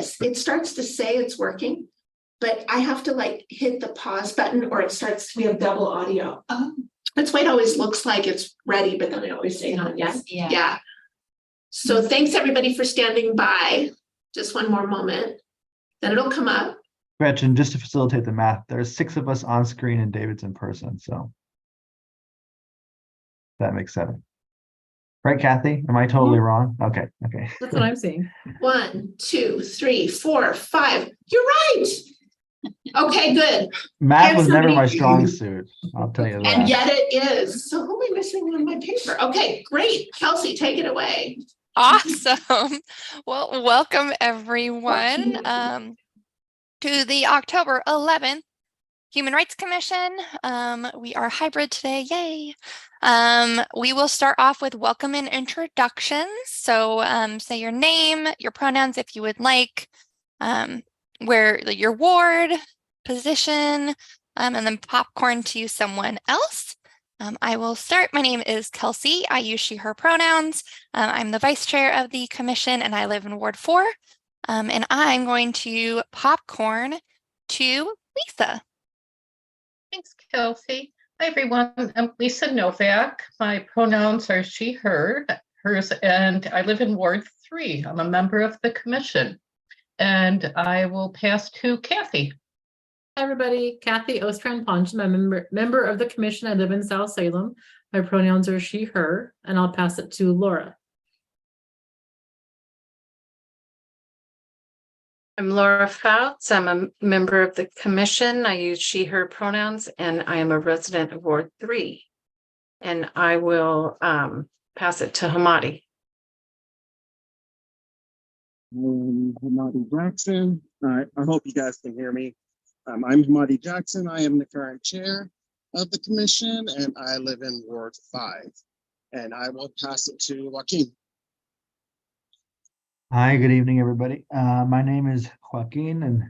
this, it starts to say it's working, but I have to like hit the pause button or it starts, we have double audio. That's why it always looks like it's ready, but then I always say not yet. Yeah. So thanks everybody for standing by. Just one more moment, then it'll come up. Gretchen, just to facilitate the math, there's 6 of us on screen and David's in person, so that makes 7. Right, Kathy? Am I totally wrong? Okay. That's what I'm seeing. 1, 2, 3, 4, 5. You're right. Okay, good. Math was never my strong suit, I'll tell you that. And yet it is. So who am I missing on my paper? Okay, great. Kelsey, take it away. Awesome. Well, welcome everyone to the October 11th Human Rights Commission. We are hybrid today, yay. We will start off with welcome and introductions. So say your name, your pronouns if you would like, where your ward, position, and then popcorn to someone else. I will start. My name is Kelsey. I use she, her pronouns. I'm the vice chair of the commission and I live in Ward 4. And I'm going to popcorn to Lisa. Thanks, Kelsey. Hi, everyone. I'm Lisa Novak. My pronouns are she, her, hers, and I live in Ward 3. I'm a member of the commission. And I will pass to Kathy. Hi, everybody. Kathy Ostrand-Ponch. I'm a member of the commission. I live in South Salem. My pronouns are she, her, and I'll pass it to Laura. I'm Laura Fouts. I'm a member of the commission. I use she, her pronouns, and I am a resident of Ward 3. And I will pass it to Hamadi. Hamadi Jackson. I hope you guys can hear me. I'm Hamadi Jackson. I am the current chair of the commission, and I live in Ward 5. And I will pass it to Joaquin. Hi, good evening, everybody. My name is Joaquin, and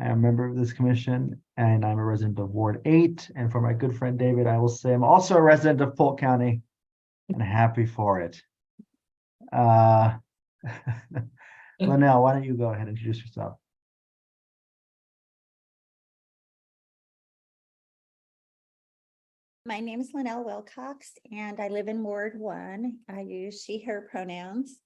I am a member of this commission, and I'm a resident of Ward 8. And for my good friend David, I will say I'm also a resident of Polk County, and happy for it. Linnell, why don't you go ahead and introduce yourself? My name is Linnell Wilcox, and I live in Ward 1. I use she, her pronouns.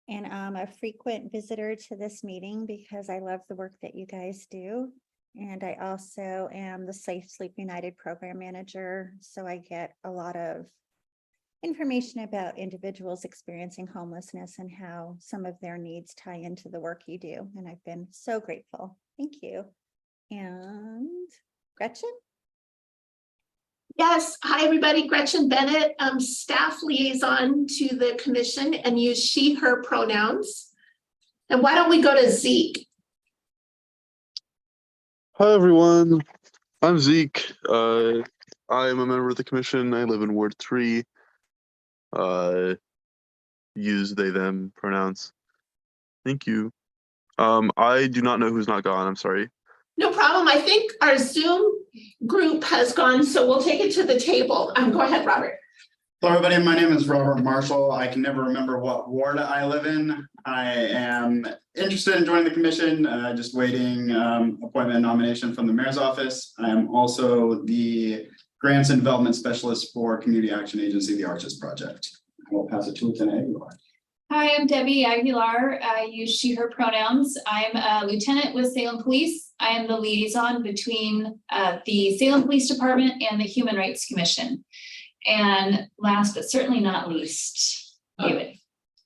And I'm a frequent visitor to this meeting because I love the work that you guys do. And I also am the Safe Sleep United program manager. So I get a lot of information about individuals experiencing homelessness and how some of their needs tie into the work you do. And I've been so grateful. Thank you. And Gretchen? Yes. Hi, everybody. Gretchen Bennett, staff liaison to the commission and use she, her pronouns. And why don't we go to Zeke? Hi, everyone. I'm Zeke. I am a member of the commission. I live in Ward 3. Use they, them pronouns. Thank you. I do not know who's not gone. I'm sorry. No problem. I think our Zoom group has gone, so we'll take it to the table. Go ahead, Robert. Hello, everybody. My name is Robert Marshall. I can never remember what ward I live in. I am interested in joining the commission, just waiting appointment and nomination from the mayor's office. I am also the grants and development specialist for Community Action Agency, the Arches Project. I will pass it to Lieutenant Aguilar. Hi, I'm Debbie Aguilar. I use she, her pronouns. I'm a lieutenant with Salem Police. I am the liaison between the Salem Police Department and the Human Rights Commission. And last but certainly not least, David.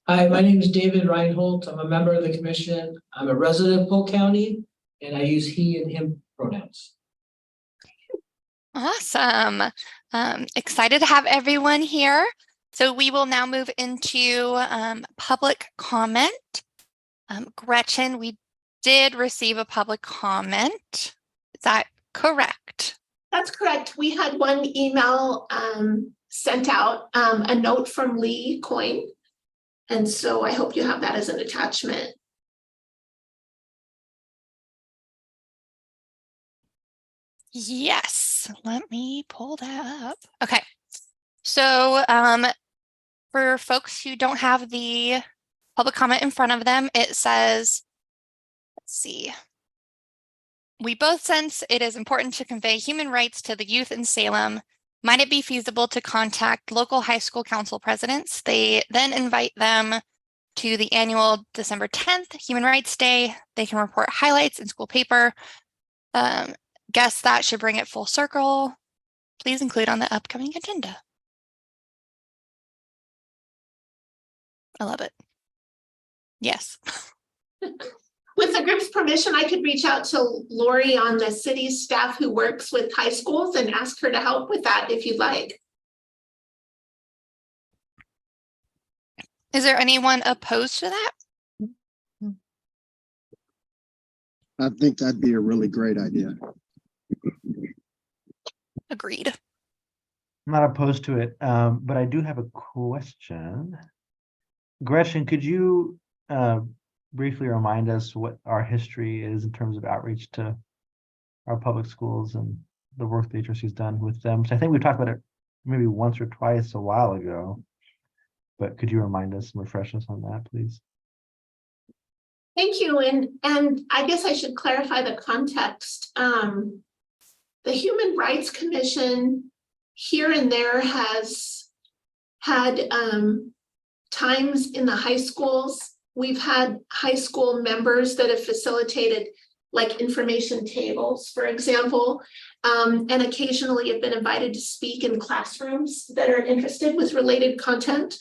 Hi, my name is David Reinhold. I'm a member of the commission. I'm a resident of Polk County, and I use he and him pronouns. Awesome. Excited to have everyone here. So we will now move into public comment. Gretchen, we did receive a public comment. Is that correct? That's correct. We had one email sent out, a note from Lee Coyne. And so I hope you have that as an attachment. Yes, let me pull that up. Okay, so for folks who don't have the public comment in front of them, it says, see. We both sense it is important to convey human rights to the youth in Salem. Might it be feasible to contact local high school council presidents? They then invite them to the annual December 10th Human Rights Day. They can report highlights in school paper. Guess that should bring it full circle. Please include on the upcoming agenda. I love it. Yes. With the group's permission, I could reach out to Lori on the city's staff who works with high schools and ask her to help with that if you'd like. Is there anyone opposed to that? I think that'd be a really great idea. Agreed. I'm not opposed to it, but I do have a question. Gretchen, could you briefly remind us what our history is in terms of outreach to our public schools and the work the HRC has done with them? So I think we talked about it maybe once or twice a while ago, but could you remind us and refresh us on that, please? Thank you. And I guess I should clarify the context. The Human Rights Commission here and there has had times in the high schools. We've had high school members that have facilitated like information tables, for example, and occasionally have been invited to speak in classrooms that are interested with related content.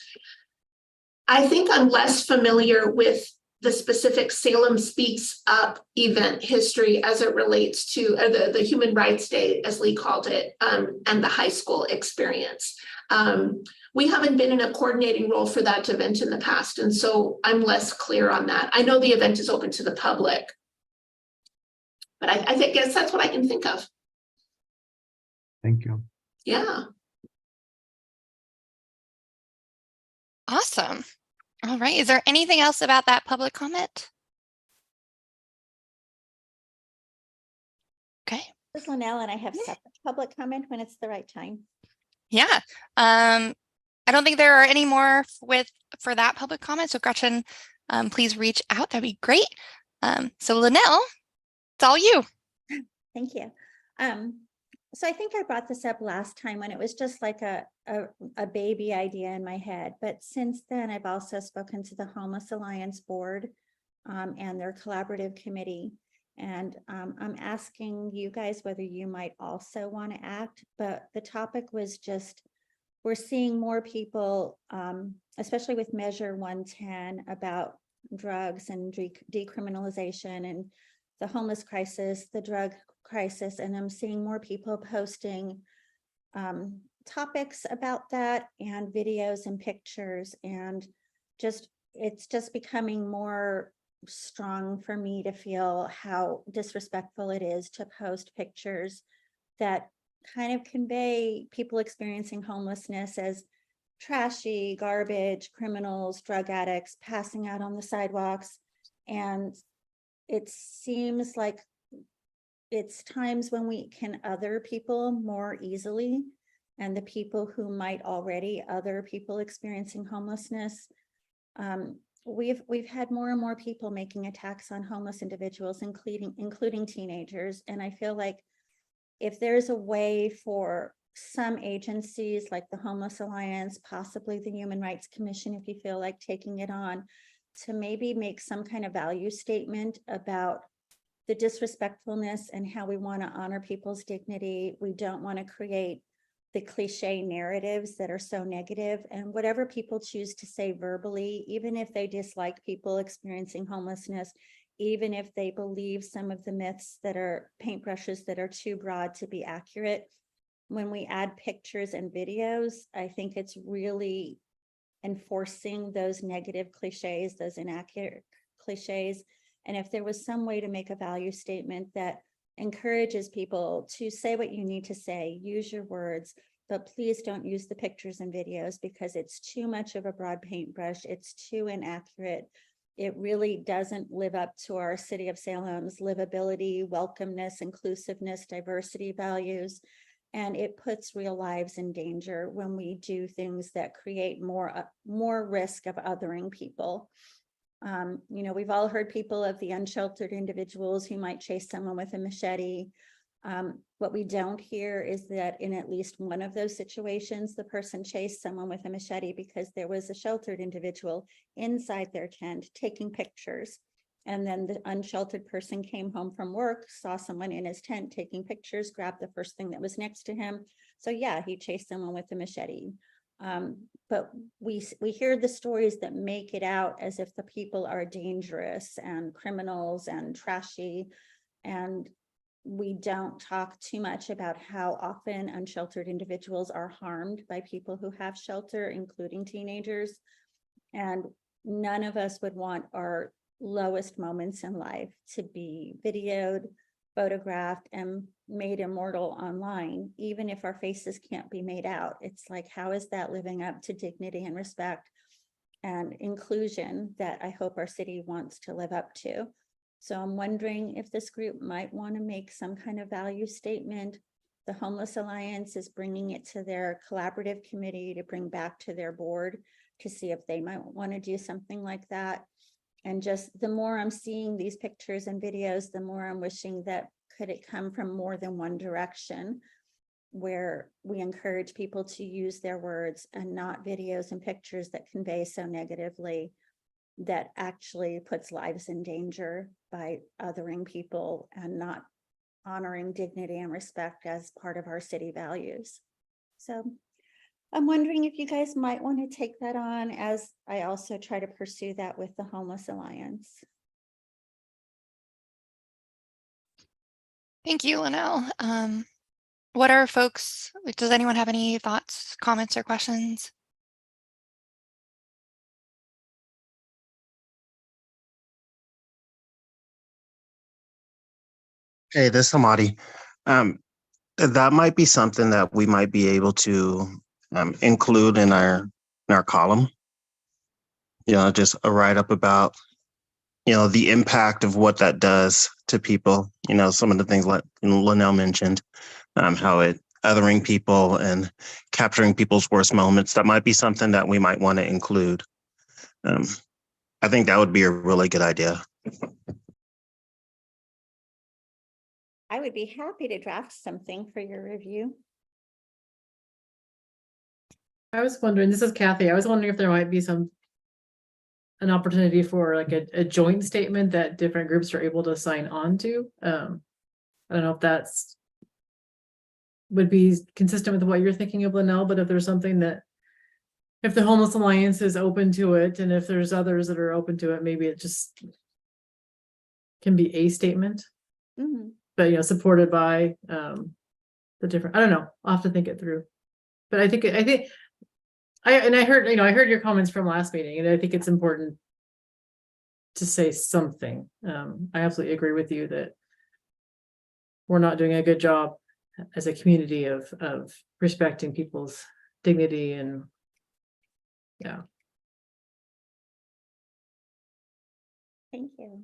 I think I'm less familiar with the specific Salem Speaks Up event history as it relates to the Human Rights Day, as Lee called it, and the high school experience. We haven't been in a coordinating role for that event in the past, and so I'm less clear on that. I know the event is open to the public, but I guess that's what I can think of. Thank you. Yeah. Awesome. All right. Is there anything else about that public comment? Okay. This is Linnell, and I have separate public comment when it's the right time. Yeah. I don't think there are any more for that public comment. So Gretchen, please reach out. That'd be great. So Linnell, it's all you. Thank you. So I think I brought this up last time when it was just like a baby idea in my head. But since then, I've also spoken to the Homeless Alliance Board and their collaborative committee. And I'm asking you guys whether you might also want to act. But the topic was just, we're seeing more people, especially with Measure 110 about drugs and decriminalization and the homeless crisis, the drug crisis, and I'm seeing more people posting topics about that and videos and pictures, and it's just becoming more strong for me to feel how disrespectful it is to post pictures that kind of convey people experiencing homelessness as trashy, garbage, criminals, drug addicts, passing out on the sidewalks. And it seems like it's times when we can other people more easily, and the people who might already other people experiencing homelessness. We've had more and more people making attacks on homeless individuals, including teenagers. And I feel like if there's a way for some agencies like the Homeless Alliance, possibly the Human Rights Commission, if you feel like taking it on, to maybe make some kind of value statement about the disrespectfulness and how we want to honor people's dignity. We don't want to create the cliche narratives that are so negative, and whatever people choose to say verbally, even if they dislike people experiencing homelessness, even if they believe some of the myths that are paintbrushes that are too broad to be accurate, when we add pictures and videos, I think it's really enforcing those negative cliches, those inaccurate cliches. And if there was some way to make a value statement that encourages people to say what you need to say, use your words, but please don't use the pictures and videos because it's too much of a broad paintbrush. It's too inaccurate. It really doesn't live up to our City of Salem's livability, welcomeness, inclusiveness, diversity values. And it puts real lives in danger when we do things that create more risk of othering people. You know, we've all heard people of the unsheltered individuals who might chase someone with a machete. What we don't hear is that in at least one of those situations, the person chased someone with a machete because there was a sheltered individual inside their tent taking pictures. And then the unsheltered person came home from work, saw someone in his tent taking pictures, grabbed the first thing that was next to him. So yeah, he chased someone with a machete. But we hear the stories that make it out as if the people are dangerous and criminals and trashy. And we don't talk too much about how often unsheltered individuals are harmed by people who have shelter, including teenagers. And none of us would want our lowest moments in life to be videoed, photographed, and made immortal online, even if our faces can't be made out. It's like, how is that living up to dignity and respect and inclusion that I hope our city wants to live up to? So I'm wondering if this group might want to make some kind of value statement. The Homeless Alliance is bringing it to their collaborative committee to bring back to their board to see if they might want to do something like that. And just the more I'm seeing these pictures and videos, the more I'm wishing that could it come from more than one direction, where we encourage people to use their words and not videos and pictures that convey so negatively that actually puts lives in danger by othering people and not honoring dignity and respect as part of our city values. So I'm wondering if you guys might want to take that on, as I also try to pursue that with the Homeless Alliance. Thank you, Linnell. What are folks, does anyone have any thoughts, comments, or questions? Hey, this is Hamadi. That might be something that we might be able to include in our column. You know, just a write-up about, you know, the impact of what that does to people. You know, some of the things like Linnell mentioned, how it othering people and capturing people's worst moments. That might be something that we might want to include. I think that would be a really good idea. I would be happy to draft something for your review. I was wondering, this is Kathy, I was wondering if there might be an opportunity for like a joint statement that different groups are able to sign on to. I don't know if that's would be consistent with what you're thinking of, Linnell, but if there's something that, if the Homeless Alliance is open to it, and if there's others that are open to it, maybe it just can be a statement. Mm-hmm. But, you know, supported by the different, I don't know, I'll have to think it through. But I heard your comments from last meeting, and I think it's important to say something. I absolutely agree with you that we're not doing a good job as a community of respecting people's dignity, and yeah. Thank you.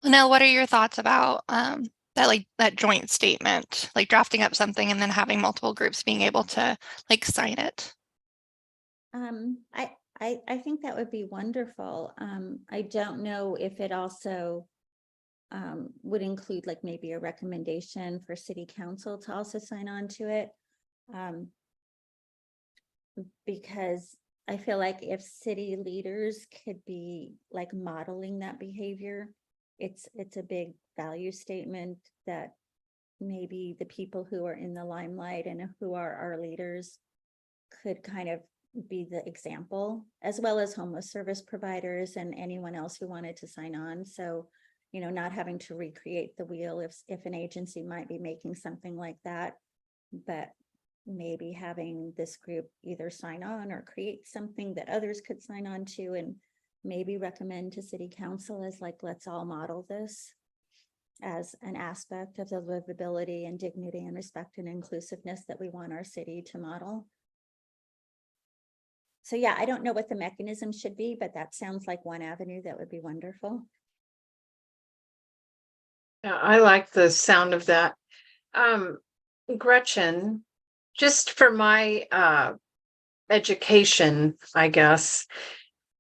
Linnell, what are your thoughts about that joint statement, like drafting up something and then having multiple groups being able to like sign it? I think that would be wonderful. I don't know if it also would include like maybe a recommendation for city council to also sign on to it. Because I feel like if city leaders could be like modeling that behavior, it's a big value statement that maybe the people who are in the limelight and who are our leaders could kind of be the example, as well as homeless service providers and anyone else who wanted to sign on. So, you know, not having to recreate the wheel if an agency might be making something like that, but maybe having this group either sign on or create something that others could sign on to, and maybe recommend to city council as like, let's all model this as an aspect of the livability and dignity and respect and inclusiveness that we want our city to model. So yeah, I don't know what the mechanism should be, but that sounds like one avenue that would be wonderful. Yeah, I like the sound of that. Gretchen, just for my education, I guess,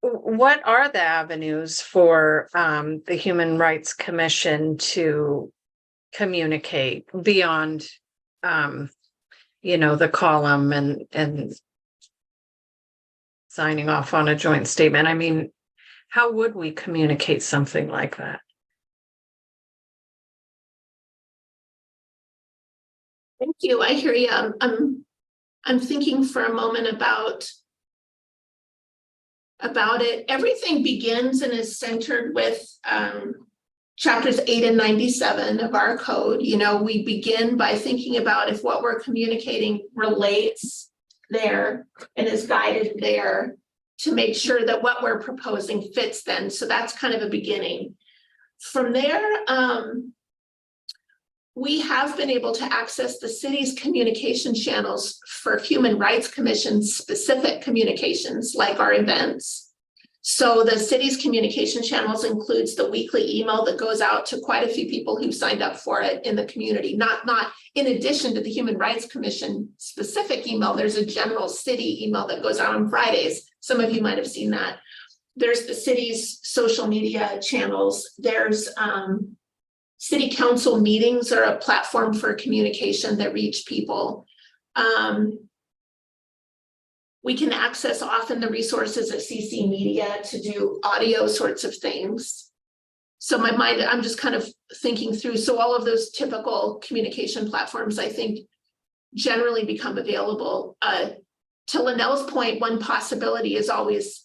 what are the avenues for the Human Rights Commission to communicate beyond the column and signing off on a joint statement? I mean, how would we communicate something like that? Thank you. I hear you. I'm thinking for a moment about it. Everything begins and is centered with chapters 8 and 97 of our code. You know, we begin by thinking about if what we're communicating relates there and is guided there, to make sure that what we're proposing fits then. So that's kind of a beginning. From there, we have been able to access the city's communication channels for Human Rights Commission specific communications, like our events. So the city's communication channels includes the weekly email that goes out to quite a few people who've signed up for it in the community, not in addition to the Human Rights Commission specific email. There's a general city email that goes out on Fridays. Some of you might have seen that. There's the city's social media channels. There's city council meetings are a platform for communication that reach people. We can access often the resources at CC Media to do audio sorts of things. So my mind, I'm just kind of thinking through. So all of those typical communication platforms, I think, generally become available. To Linnell's point, one possibility is always,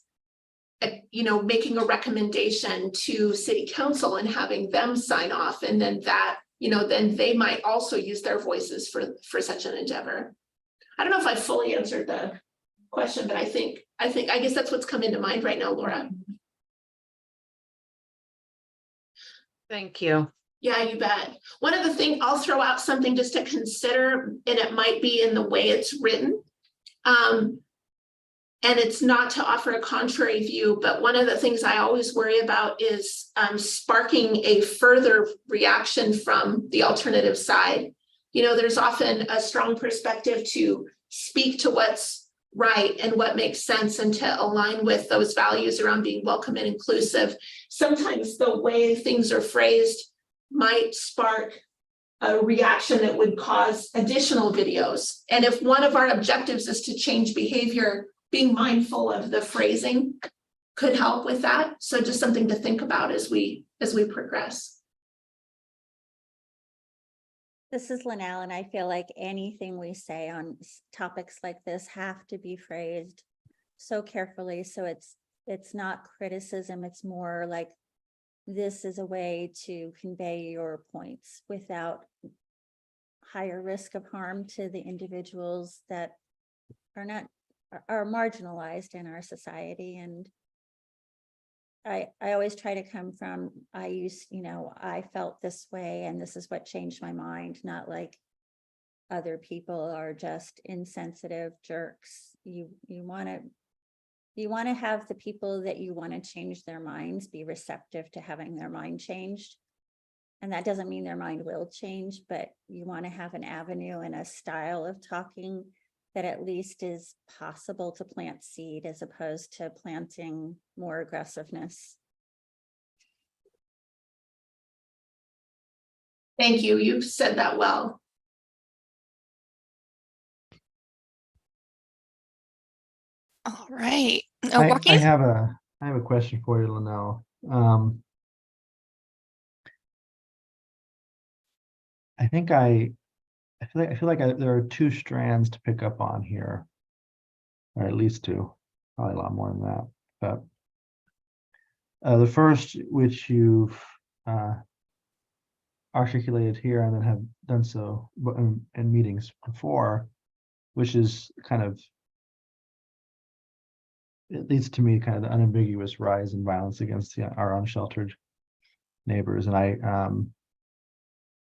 making a recommendation to city council and having them sign off. And then that, then they might also use their voices for such an endeavor. I don't know if I fully answered the question, but I guess that's what's come into mind right now, Laura. Thank you. Yeah, you bet. One of the things, I'll throw out something just to consider, and it might be in the way it's written. And it's not to offer a contrary view, but one of the things I always worry about is sparking a further reaction from the alternative side. There's often a strong perspective to speak to what's right and what makes sense and to align with those values around being welcome and inclusive. Sometimes the way things are phrased might spark a reaction that would cause additional videos. And if one of our objectives is to change behavior, being mindful of the phrasing could help with that. So just something to think about as we progress. This is Linnell, and I feel like anything we say on topics like this have to be phrased so carefully. So it's not criticism. It's more like, this is a way to convey your points without higher risk of harm to the individuals that are marginalized in our society. And I always try to come from, I felt this way and this is what changed my mind, not like other people are just insensitive jerks. You want to have the people that you want to change their minds be receptive to having their mind changed. And that doesn't mean their mind will change, but you want to have an avenue and a style of talking that at least is possible to plant seed as opposed to planting more aggressiveness. Thank you. You've said that well. All right. I Joaquin? have a question for you, Linnell. I feel like there are two strands to pick up on here, or at least two, probably a lot more than that. But the first, which you've articulated here and then have done so in meetings before, which is kind of, it leads to me kind of the unambiguous rise in violence against our unsheltered neighbors. And I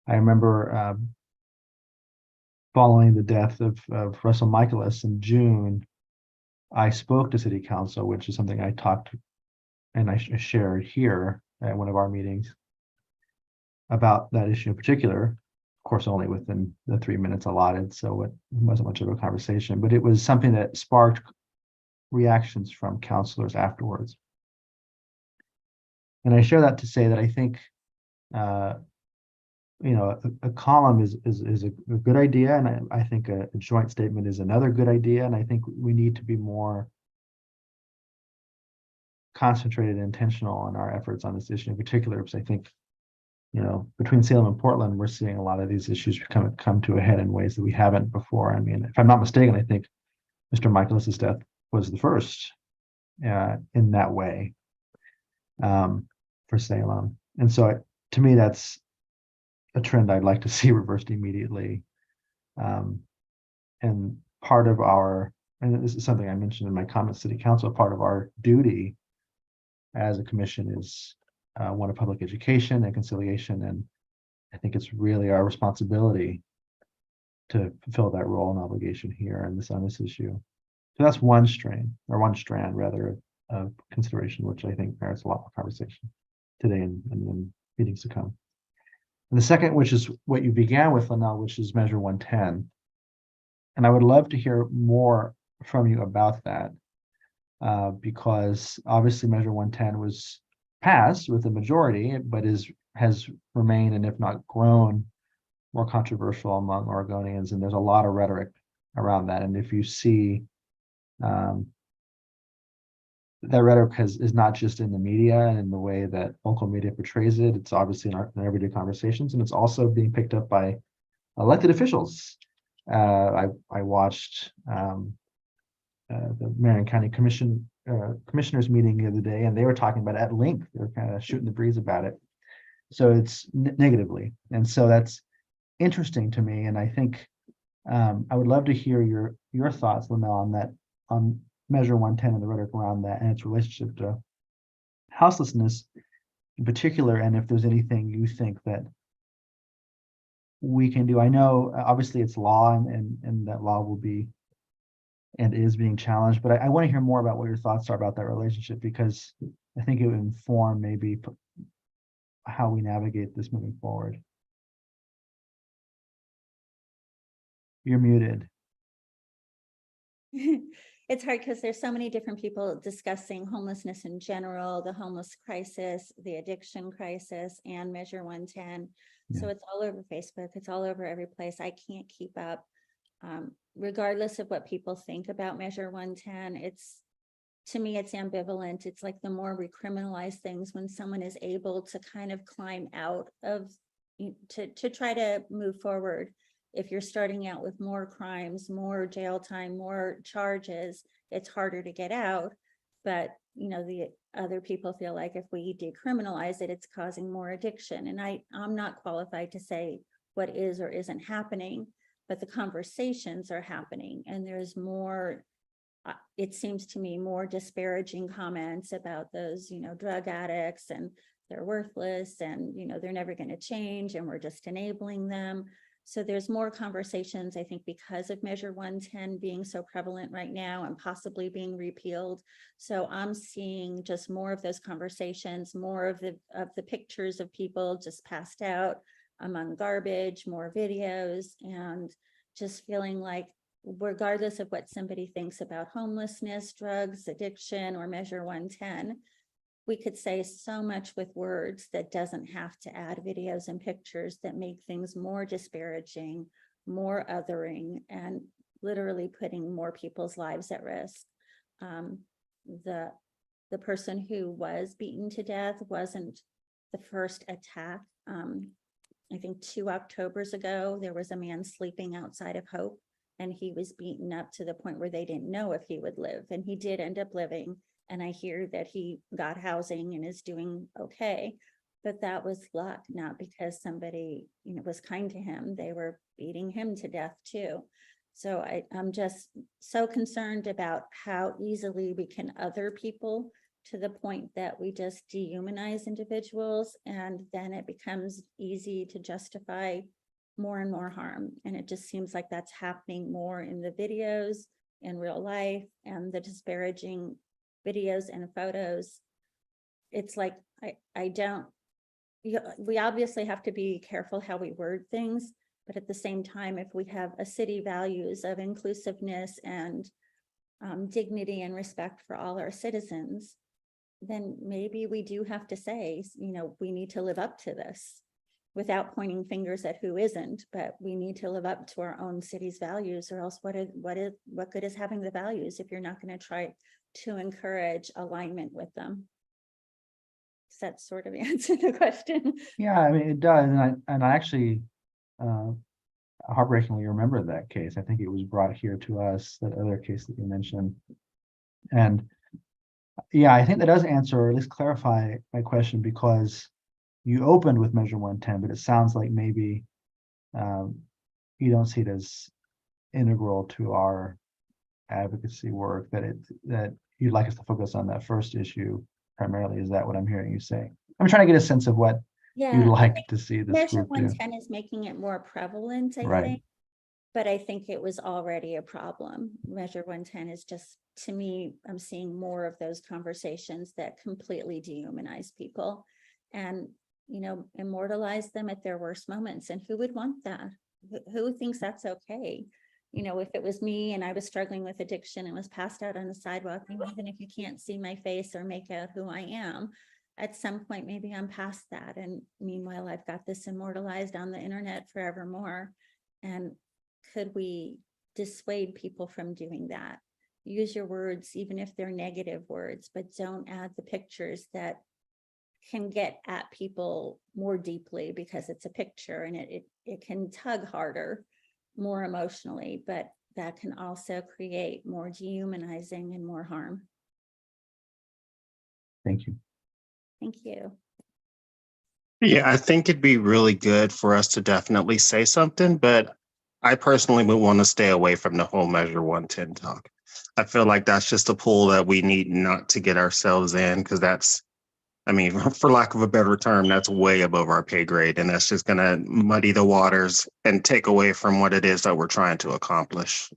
remember following the death of Russell Michaelis in June, I spoke to City Council, which is something I talked and I shared here at one of our meetings about that issue in particular. Of course, only within the 3 minutes allotted, so it wasn't much of a conversation, but it was something that sparked reactions from counselors afterwards. And I share that to say that I think, a column is a good idea, and I think a joint statement is another good idea, and I think we need to be more concentrated and intentional in our efforts on this issue in particular, because I think, between Salem and Portland, we're seeing a lot of these issues come to a head in ways that we haven't before. I mean, if I'm not mistaken, I think Mr. Michaelis's death was the first in that way for Salem. And so to me, that's a trend I'd like to see reversed immediately. And part of and this is something I mentioned in my comments to the council, part of our duty as a commission is one of public education and conciliation. And I think it's really our responsibility to fulfill that role and obligation here on this issue. So that's one strand rather of consideration, which I think merits a lot more conversation today and in meetings to come. And the second, which is what you began with, Linnell, which is Measure 110. And I would love to hear more from you about that, because obviously Measure 110 was passed with a majority, but has remained, and if not grown, more controversial among Oregonians. And there's a lot of rhetoric around that. And if you see that rhetoric is not just in the media and in the way that local media portrays it, it's obviously in our everyday conversations, and it's also being picked up by elected officials. I watched the Marion County Commissioners meeting the other day, and they were talking about it at length. They were kind of shooting the breeze about it. So it's negatively. And so that's interesting to me. And I think I would love to hear your thoughts, Linnell, on that, on Measure 110 and the rhetoric around that and its relationship to houselessness in particular, and if there's anything you think that we can do. I know obviously it's law, and that law will be and is being challenged, but I want to hear more about what your thoughts are about that relationship, because I think it would inform maybe how we navigate this moving forward. You're muted. It's hard because there's so many different people discussing homelessness in general, the homeless crisis, the addiction crisis, and Measure 110. Yeah. So it's all over Facebook. It's all over every place. I can't keep up. Regardless of what people think about Measure 110, to me, it's ambivalent. It's like the more we criminalize things, when someone is able to kind of climb out of, to try to move forward. If you're starting out with more crimes, more jail time, more charges, it's harder to get out. But, the other people feel like if we decriminalize it, it's causing more addiction. And I'm not qualified to say what is or isn't happening, but the conversations are happening. And there's more, it seems to me, more disparaging comments about those, drug addicts, and they're worthless, and, they're never going to change, and we're just enabling them. So there's more conversations, I think, because of Measure 110 being so prevalent right now and possibly being repealed. So I'm seeing just more of those conversations, more of the pictures of people just passed out among garbage, more videos, and just feeling like, regardless of what somebody thinks about homelessness, drugs, addiction, or Measure 110, we could say so much with words that doesn't have to add videos and pictures that make things more disparaging, more othering, and literally putting more people's lives at risk. The person who was beaten to death wasn't the first attack. I think 2 Octobers ago, there was a man sleeping outside of Hope, and he was beaten up to the point where they didn't know if he would live, and he did end up living. And I hear that he got housing and is doing okay, but that was luck, not because somebody, was kind to him. They were beating him to death too. So I'm just so concerned about how easily we can other people to the point that we just dehumanize individuals, and then it becomes easy to justify more and more harm. And it just seems like that's happening more in the videos in real life, and the disparaging videos and photos. It's like, we obviously have to be careful how we word things, but at the same time, if we have a city values of inclusiveness and dignity and respect for all our citizens, then maybe we do have to say, you know, we need to live up to this without pointing fingers at who isn't, but we need to live up to our own city's values, or else what good is having the values if you're not going to try to encourage alignment with them? Does that sort of answer the question? Yeah, I mean, it does, and I actually heartbreakingly remember that case. I think it was brought here to us, that other case that you mentioned. And yeah, I think that does answer, or at least clarify my question, because you opened with Measure 110, but it sounds like maybe you don't see it as integral to our advocacy work, that you'd like us to focus on that first issue primarily. Is that what I'm hearing you say? I'm trying to get a sense of what you'd like to see this Measure group do. 110 is making it more prevalent, I Right. think. But I think it was already a problem. Measure 110 is just, to me, I'm seeing more of those conversations that completely dehumanize people and, you know, immortalize them at their worst moments. And who would want that? Who thinks that's okay? You know, if it was me and I was struggling with addiction and was passed out on the sidewalk, even if you can't see my face or make out who I am, at some point, maybe I'm past that. And meanwhile, I've got this immortalized on the internet forevermore. And could we dissuade people from doing that? Use your words, even if they're negative words, but don't add the pictures that can get at people more deeply, because it's a picture and it can tug harder, more emotionally, but that can also create more dehumanizing and more harm. Thank you. Thank you. Yeah, I think it'd be really good for us to definitely say something, but I personally would want to stay away from the whole Measure 110 talk. I feel like that's just a pool that we need not to get ourselves in, because that's, I mean, for lack of a better term, that's way above our pay grade, and that's just going to muddy the waters and take away from what it is that we're trying to accomplish.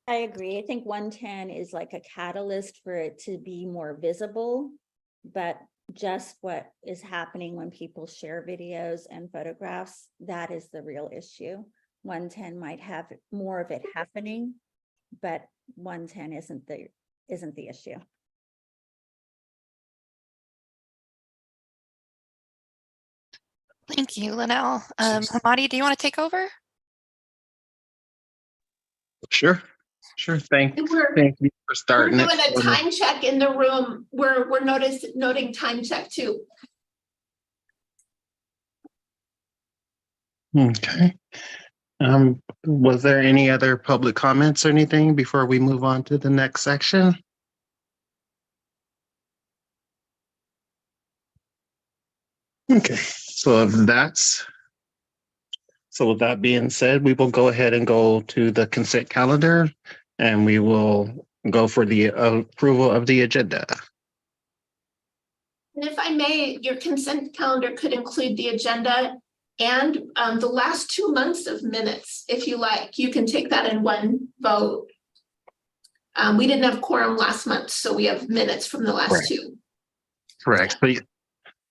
I agree. I think 110 is like a catalyst for it to be more visible, but just what is happening when people share videos and photographs, that is the real issue. 110 might have more of it happening, but 110 isn't the issue. Thank you, Linnell. Hamadi, do you want to take over? Sure. Thank you for We're starting doing it. a time check in the room. We're noting time check too. Okay. Was there any other public comments or anything before we move on to the next section? Okay, so with that being said, we will go ahead and go to the consent calendar, and we will go for the approval of the agenda. And if I may, your consent calendar could include the agenda and the last 2 months of minutes, if you like. You can take that in one vote. We didn't have quorum last month, so we have minutes from the last Correct. 2. Correct. So,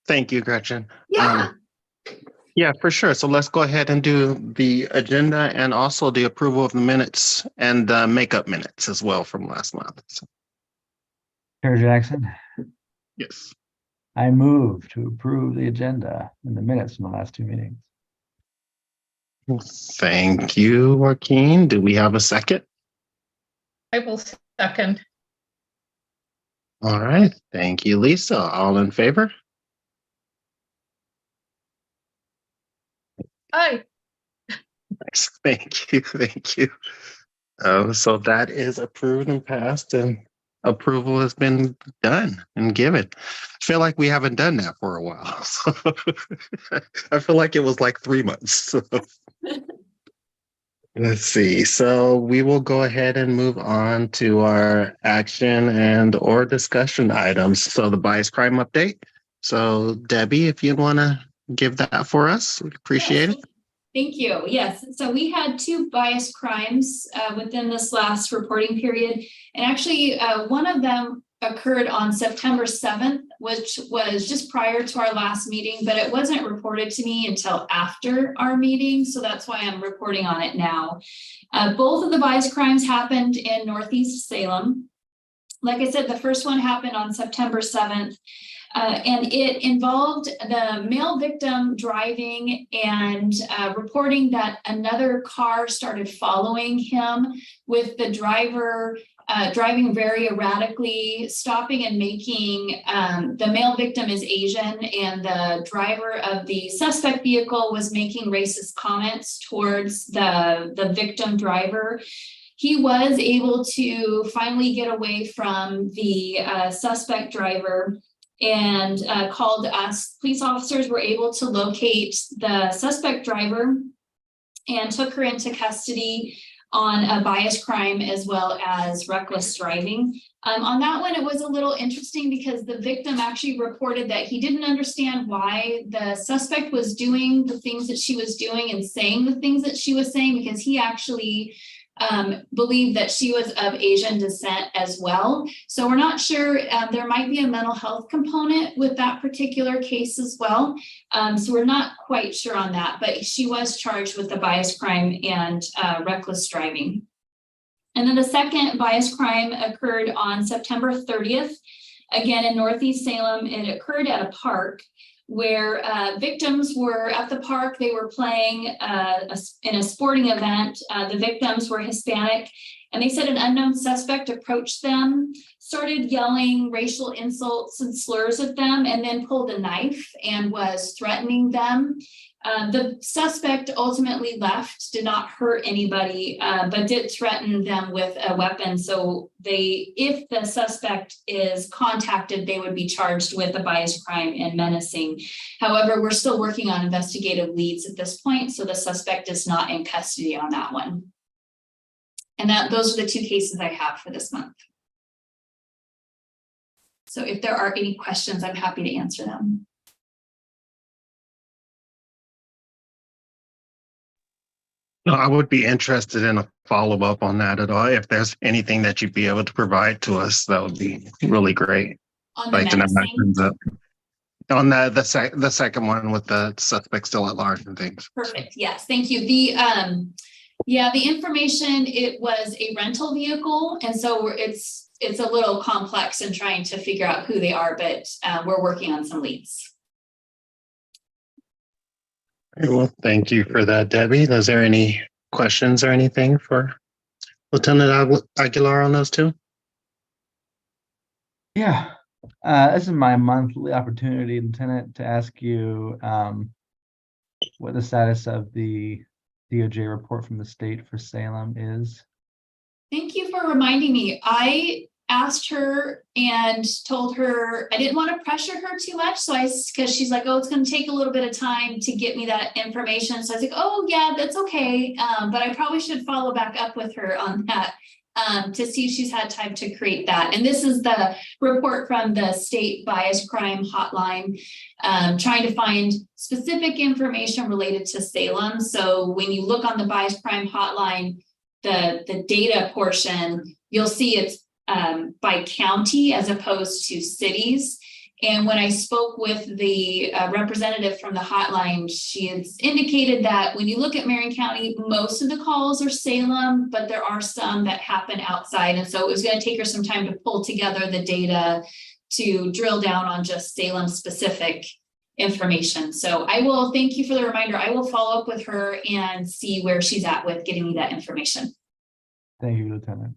thank you, Gretchen. Yeah. Yeah, for sure. So let's go ahead and do the agenda and also the approval of the minutes and the makeup minutes as well from last month. So, Chair Jackson, yes. I move to approve the agenda and the minutes from the last 2 meetings. Thank you, Joaquin. Do we have a second? I will second. All right. Thank you, Lisa. All in favor? Aye. Nice. Thank you. Thank you. So that is approved and passed, and approval has been done and given. I feel like we haven't done that for a while. So I feel like it was like 3 months. So. Let's see. So we will go ahead and move on to our action and or discussion items. So the bias crime update. So Debbie, if you want to give that for us, we'd appreciate it. Thank you. Yes, so we had 2 bias crimes within this last reporting period. And actually, one of them occurred on September 7th, which was just prior to our last meeting, but it wasn't reported to me until after our meeting. So that's why I'm reporting on it now. Both of the bias crimes happened in Northeast Salem. Like I said, the first one happened on September 7th. And it involved the male victim driving and reporting that another car started following him, with the driver driving very erratically, stopping and making, the male victim is Asian, and the driver of the suspect vehicle was making racist comments towards the victim driver. He was able to finally get away from the suspect driver and called us. Police officers were able to locate the suspect driver and took her into custody on a bias crime as well as reckless driving. On that one, it was a little interesting because the victim actually reported that he didn't understand why the suspect was doing the things that she was doing and saying the things that she was saying, because he actually believed that she was of Asian descent as well. So we're not sure, there might be a mental health component with that particular case as well. So we're not quite sure on that, but she was charged with the bias crime and reckless driving. And then the second bias crime occurred on September 30th, again in Northeast Salem. It occurred at a park where victims were at the park. They were playing in a sporting event. The victims were Hispanic, and they said an unknown suspect approached them, started yelling racial insults and slurs at them, and then pulled a knife and was threatening them. The suspect ultimately left, did not hurt anybody, but did threaten them with a weapon. So if the suspect is contacted, they would be charged with a bias crime and menacing. However, we're still working on investigative leads at this point, so the suspect is not in custody on that one. And those are the two cases I have for this month. So if there are any questions, I'm happy to answer them. No, I would be interested in a follow-up on that at all. If there's anything that you'd be able to provide to us, that would be really great. On the Like to know how it menacing? ends up. On the second one with the suspect still at large and things. Perfect. Yes, thank you. The information, it was a rental vehicle, and so it's a little complex in trying to figure out who they are, but we're working on some leads. Very well, thank you for that, Debbie. Is there any questions or anything for Lieutenant Aguilar on those two? Yeah, this is my monthly opportunity, Lieutenant, to ask you what the status of the DOJ report from the state for Salem is. Thank you for reminding me. I asked her and told her I didn't want to pressure her too much. So because she's like, oh, it's going to take a little bit of time to get me that information. So I was like, oh yeah, that's okay. But I probably should follow back up with her on that to see if she's had time to create that. And this is the report from the state bias crime hotline, trying to find specific information related to Salem. So when you look on the bias crime hotline, the data portion, you'll see it's by county as opposed to cities. And when I spoke with the representative from the hotline, she has indicated that when you look at Marion County, most of the calls are Salem, but there are some that happen outside. And so it was going to take her some time to pull together the data to drill down on just Salem specific information. So I will thank you for the reminder. I will follow up with her and see where she's at with getting me that information. Thank you, Lieutenant.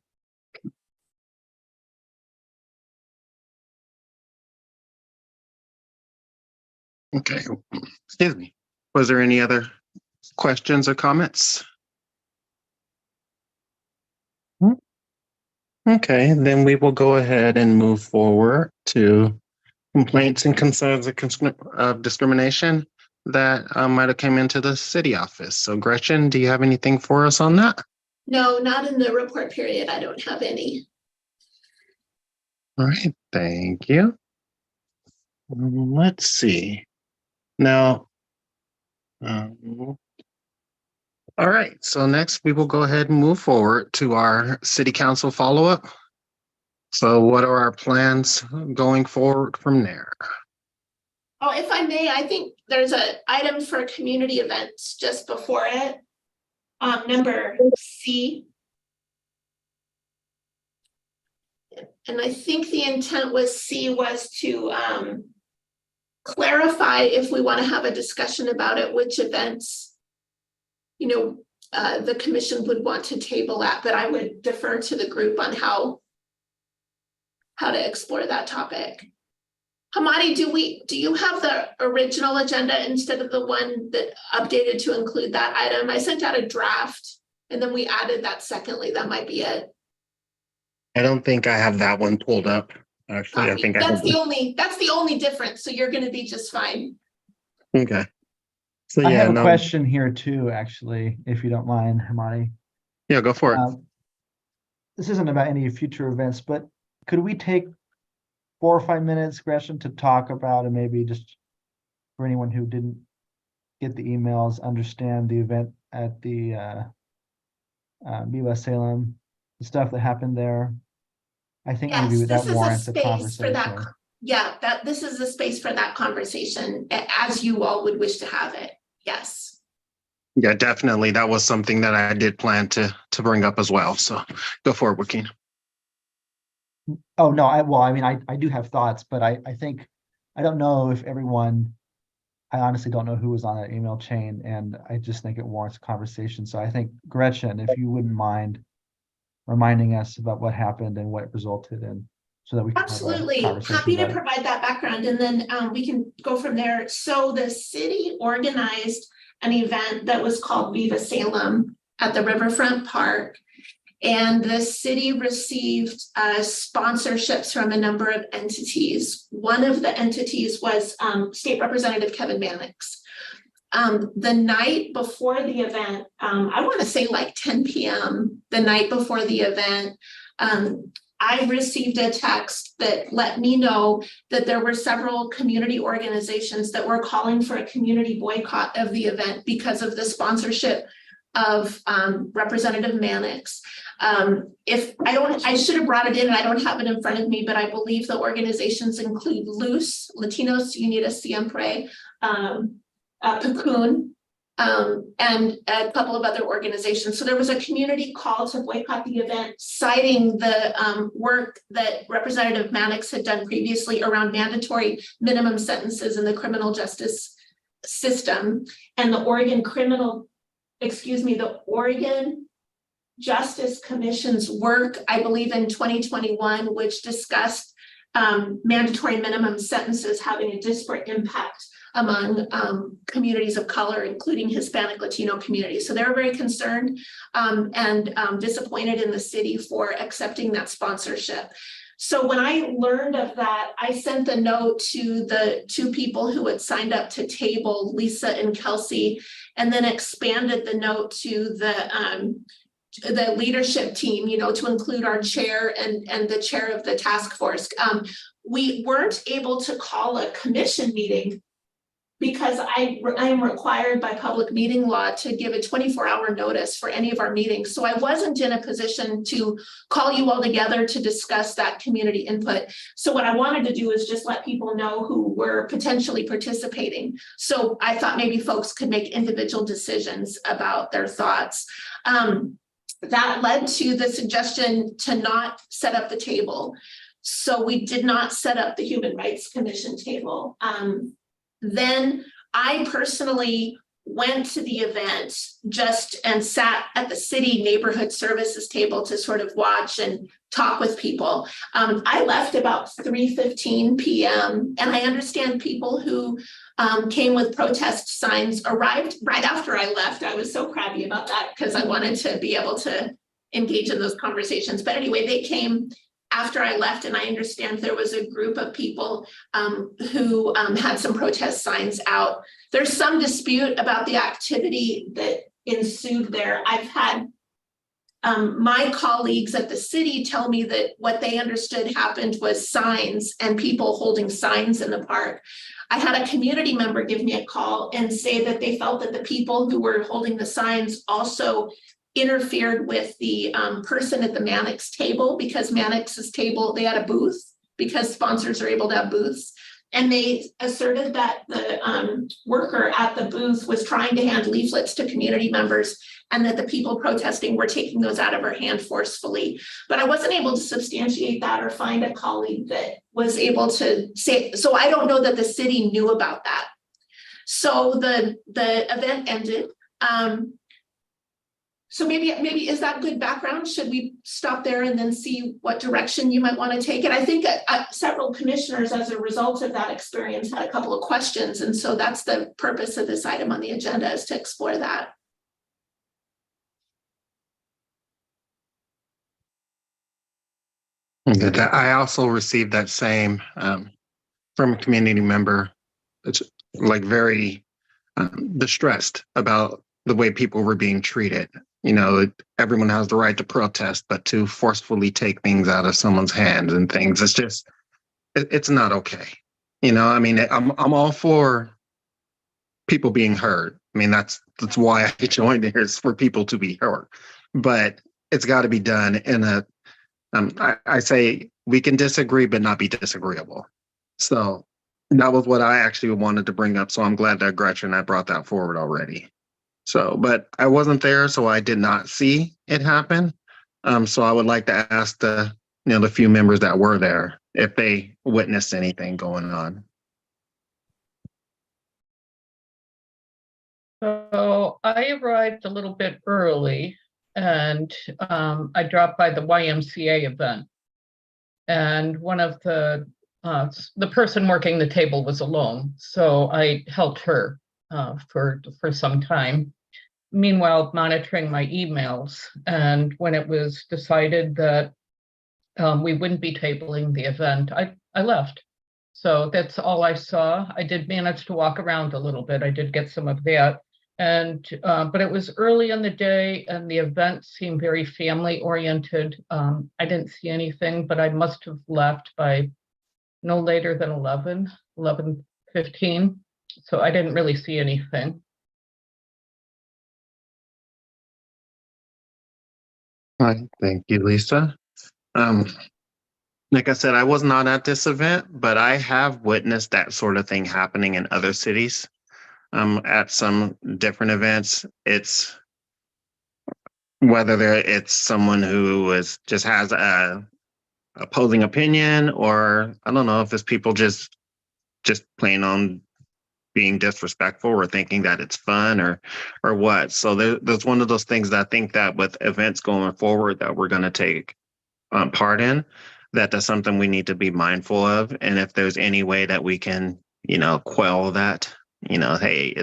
Okay, excuse me. Was there any other questions or comments? Okay, then we will go ahead and move forward to complaints and concerns of discrimination that might have come into the city office. So Gretchen, do you have anything for us on that? No, not in the report period. I don't have any. All right, thank you. Let's see. Now, all right, so next we will go ahead and move forward to our city council follow-up. So what are our plans going forward from there? Oh, if I may, I think there's a item for community events just before it. Number C. And I think the intent was C was to clarify if we want to have a discussion about it, which events, the commission would want to table at, but I would defer to the group on how to explore that topic. Hamadi, do you have the original agenda instead of the one that updated to include that item? I sent out a draft and then we added that secondly. That might be it. I don't think I have that one pulled up. Actually, I think I that's have. that's the only difference. So you're going to be just fine. Okay. So I yeah, have a no. question here too, actually, if you don't mind, Hamadi. Yeah, go for it. This isn't about any future events, but could we take 4 or 5 minutes, Gretchen, to talk about, and maybe just for anyone who didn't get the emails, understand the event at the Viva Salem, the stuff that happened there? I think Yes, maybe that this is a warrants a space for that. conversation. Yeah, this is a space for that conversation as you all would wish to have it. Yes. Yeah, definitely. That was something that I did plan to bring up as well. So go for it, Joaquin. Oh, no, I do have thoughts, but I think, I don't know if everyone, I honestly don't know who was on that email chain, and I just think it warrants a conversation. So I think, Gretchen, if you wouldn't mind reminding us about what happened and what it resulted in, so that we can Absolutely have a conversation happy to about it. provide that background, and then we can go from there. So the city organized an event that was called Viva Salem at the Riverfront Park, and the city received sponsorships from a number of entities. One of the entities was State Representative Kevin Mannix. The night before the event, I want to say like 10 p.m. the night before the event, I received a text that let me know that there were several community organizations that were calling for a community boycott of the event because of the sponsorship of Representative Mannix. I should have brought it in and I don't have it in front of me, but I believe the organizations include LUCE, Latinos Unidos Siempre, PCUN, and a couple of other organizations. So there was a community call to boycott the event, citing the work that Representative Mannix had done previously around mandatory minimum sentences in the criminal justice system, and the Oregon Justice Commission's work, I believe in 2021, which discussed mandatory minimum sentences having a disparate impact among communities of color, including Hispanic Latino communities. So they're very concerned and disappointed in the city for accepting that sponsorship. So when I learned of that, I sent the note to the 2 people who had signed up to table, Lisa and Kelsey, and then expanded the note to the leadership team, to include our chair and the chair of the task force. We weren't able to call a commission meeting because I am required by public meeting law to give a 24-hour notice for any of our meetings. So I wasn't in a position to call you all together to discuss that community input. So what I wanted to do is just let people know who were potentially participating. So I thought maybe folks could make individual decisions about their thoughts. That led to the suggestion to not set up the table. So we did not set up the Human Rights Commission table. Then I personally went to the event and sat at the city neighborhood services table to sort of watch and talk with people. I left about 3:15 p.m. and I understand people who came with protest signs arrived right after I left. I was so crabby about that because I wanted to be able to engage in those conversations. But anyway, they came after I left, and I understand there was a group of people who had some protest signs out. There's some dispute about the activity that ensued there. I've had my colleagues at the city tell me that what they understood happened was signs and people holding signs in the park. I had a community member give me a call and say that they felt that the people who were holding the signs also interfered with the person at the Mannix table, because Mannix's table, they had a booth, because sponsors are able to have booths. And they asserted that the worker at the booth was trying to hand leaflets to community members, and that the people protesting were taking those out of her hand forcefully. But I wasn't able to substantiate that or find a colleague that was able to say, so I don't know that the city knew about that. So the event ended. So maybe is that good background? Should we stop there and then see what direction you might want to take? And I think several commissioners, as a result of that experience, had a couple of questions. And so that's the purpose of this item on the agenda, is to explore that. I also received that same from a community member. It's like very distressed about the way people were being treated. You know, everyone has the right to protest, but to forcefully take things out of someone's hands and things, it's just, it's not okay. You know, I mean, I'm all for people being heard. I mean, that's why I joined here, is for people to be heard. But it's got to be done in a, I say we can disagree, but not be disagreeable. So that was what I actually wanted to bring up. So I'm glad that Gretchen had brought that forward already. So, but I wasn't there, so I did not see it happen. So I would like to ask the few members that were there if they witnessed anything going on. So I arrived a little bit early, and I dropped by the YMCA event. And one of the person working the table was alone, so I helped her for some time. Meanwhile, monitoring my emails, and when it was decided that we wouldn't be tabling the event, I left. So that's all I saw. I did manage to walk around a little bit. I did get some of that. And but it was early in the day, and the event seemed very family oriented. I didn't see anything, but I must have left by no later than 11:15. So I didn't really see anything. All right, thank you, Lisa. Like I said, I was not at this event, but I have witnessed that sort of thing happening in other cities. At some different events, it's whether it's someone who just has a opposing opinion, or I don't know if it's people just plain on being disrespectful or thinking that it's fun or what. So there's one of those things that I think that with events going forward that we're going to take part in, that's something we need to be mindful of. And if there's any way that we can, quell that, hey,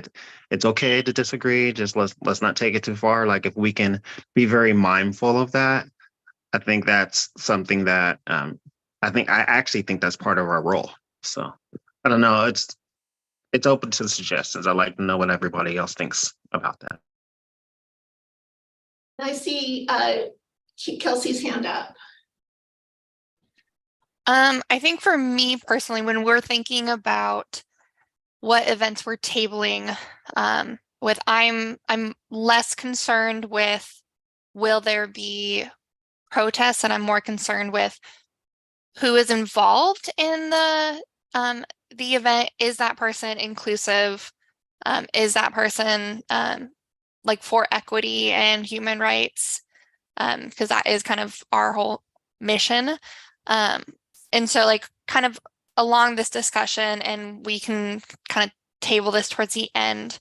it's okay to disagree. Just let's not take it too far. Like if we can be very mindful of that, I think that's something that I actually think that's part of our role. So I don't know. It's open to suggestions. I'd like to know what everybody else thinks about that. I see Kelsey's hand up. I think for me personally, when we're thinking about what events we're tabling, I'm less concerned with will there be protests, and I'm more concerned with who is involved in the event. Is that person inclusive? Is that person like for equity and human rights? Because that is kind of our whole mission. And so like kind of along this discussion, and we can kind of table this towards the end,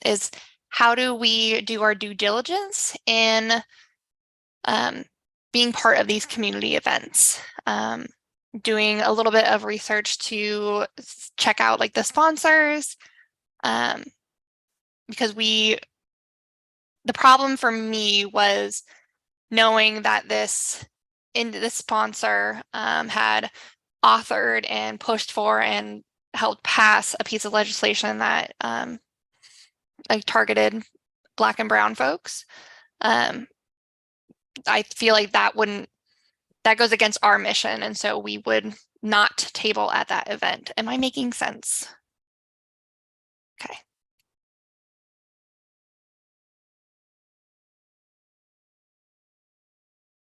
is how do we do our due diligence in being part of these community events? Doing a little bit of research to check out like the sponsors, because the problem for me was knowing that this sponsor had authored and pushed for and helped pass a piece of legislation that like targeted Black and brown folks. I feel like that goes against our mission, and so we would not table at that event. Am I making sense? Okay.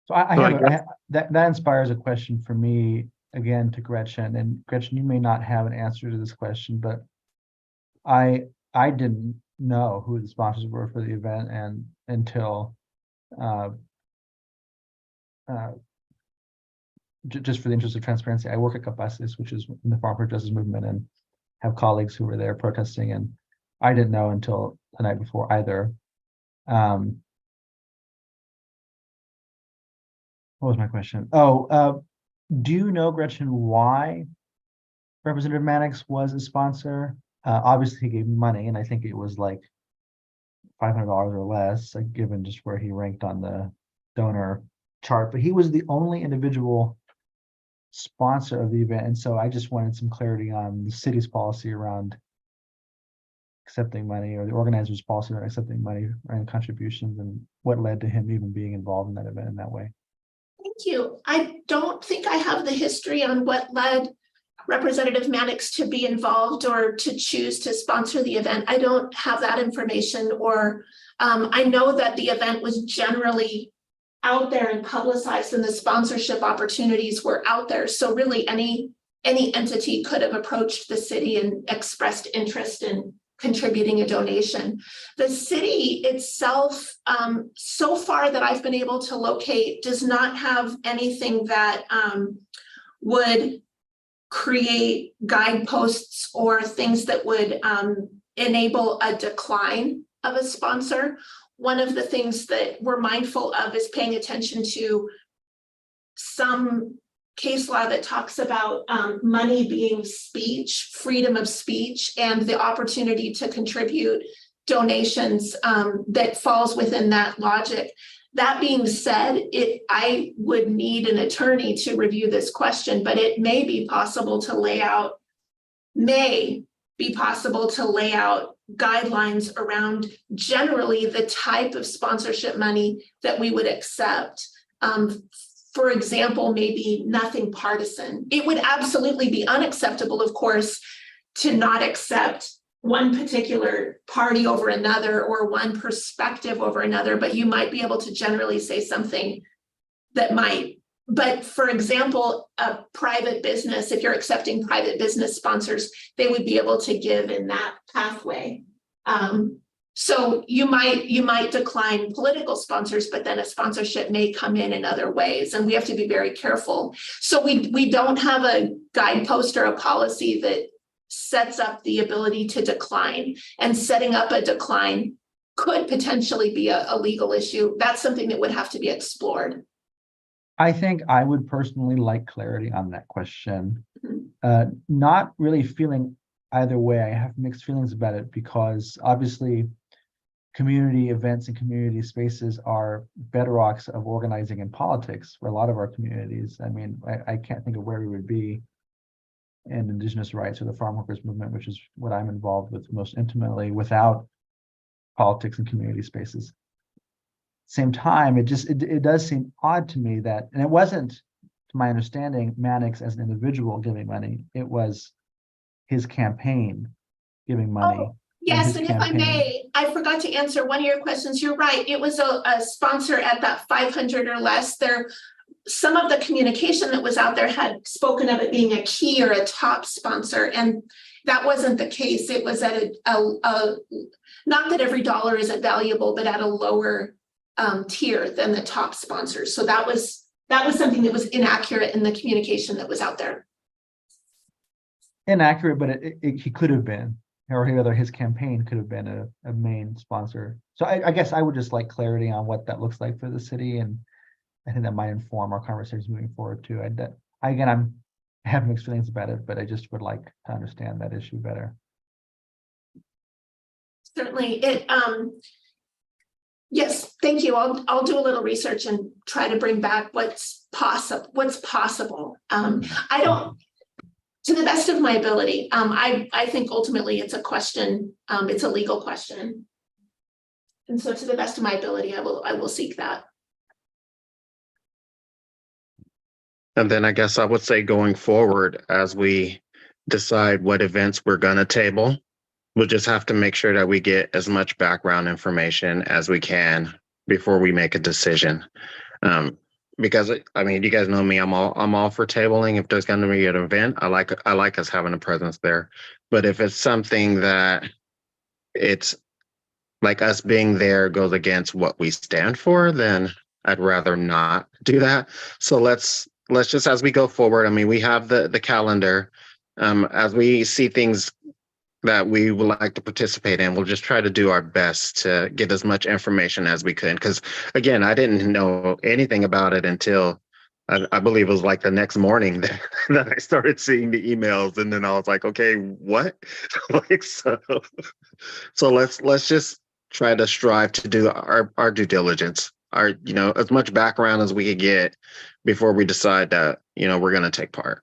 So I So I have, that inspires a question for me again to Gretchen, and Gretchen, you may not have an answer to this question, but I didn't know who the sponsors were for the event and until just for the interest of transparency, I work at Capaces, which is in the Farm for Justice movement, and have colleagues who were there protesting, and I didn't know until the night before either. What was my question? Oh, do you know, Gretchen, why Representative Mannix was a sponsor? Obviously, he gave money, and I think it was like $500 or less, like, given just where he ranked on the donor chart. But he was the only individual sponsor of the event, and so I just wanted some clarity on the city's policy around accepting money, or the organizer's policy around accepting money and contributions, and what led to him even being involved in that event in that way. Thank you. I don't think I have the history on what led Representative Mannix to be involved or to choose to sponsor the event. I don't have that information, or I know that the event was generally out there and publicized, and the sponsorship opportunities were out there. So really any entity could have approached the city and expressed interest in contributing a donation. The city itself, so far that I've been able to locate, does not have anything that would create guideposts or things that would enable a decline of a sponsor. One of the things that we're mindful of is paying attention to some case law that talks about money being speech, freedom of speech, and the opportunity to contribute donations that falls within that logic. That being said, I would need an attorney to review this question, but it may be possible to lay out guidelines around generally the type of sponsorship money that we would accept. For example, maybe nothing partisan. It would absolutely be unacceptable, of course, to not accept one particular party over another or one perspective over another, but you might be able to generally say something that might. But for example, a private business, if you're accepting private business sponsors, they would be able to give in that pathway. So you might decline political sponsors, but then a sponsorship may come in other ways, and we have to be very careful. So we don't have a guidepost or a policy that sets up the ability to decline, and setting up a decline could potentially be a legal issue. That's something that would have to be explored. I think I would personally like clarity on that question. Not really feeling either way. I have mixed feelings about it because obviously community events and community spaces are bedrocks of organizing in politics for a lot of our communities. I mean, I can't think of where we would be in Indigenous rights or the farm workers movement, which is what I'm involved with most intimately, without politics and community spaces. Same time, it does seem odd to me that, and it wasn't, to my understanding, Mannix as an individual giving money. It was his campaign giving money. Oh, yes, and if I may, I forgot to answer one of your questions. You're right. It was a sponsor at that 500 or less. Some of the communication that was out there had spoken of it being a key or a top sponsor, and that wasn't the case. It was at not that every dollar isn't valuable, but at a lower tier than the top sponsors. So that was something that was inaccurate in the communication that was out there. Inaccurate, but he could have been, or rather his campaign could have been a main sponsor. So I guess I would just like clarity on what that looks like for the city, and I think that might inform our conversations moving forward too. I have mixed feelings about it, but I just would like to understand that issue better. Certainly, yes, thank you. I'll do a little research and try to bring back what's possible. I don't, to the best of my ability. I think ultimately it's a question. It's a legal question, and so to the best of my ability, I will seek that. And then I guess I would say going forward, as we decide what events we're going to table, we'll just have to make sure that we get as much background information as we can before we make a decision. because I mean, you guys know me, I'm all for tabling. If there's going to be an event, I like us having a presence there. But if it's something that it's like us being there goes against what we stand for, then I'd rather not do that. So let's just, as we go forward, I mean, we have the calendar. As we see things that we would like to participate in, we'll just try to do our best to get as much information as we could. Because again, I didn't know anything about it until I believe it was like the next morning that, that I started seeing the emails, and then I was like, okay, what? Like so let's just try to strive to do our due diligence, our as much background as we could get before we decide that we're going to take part.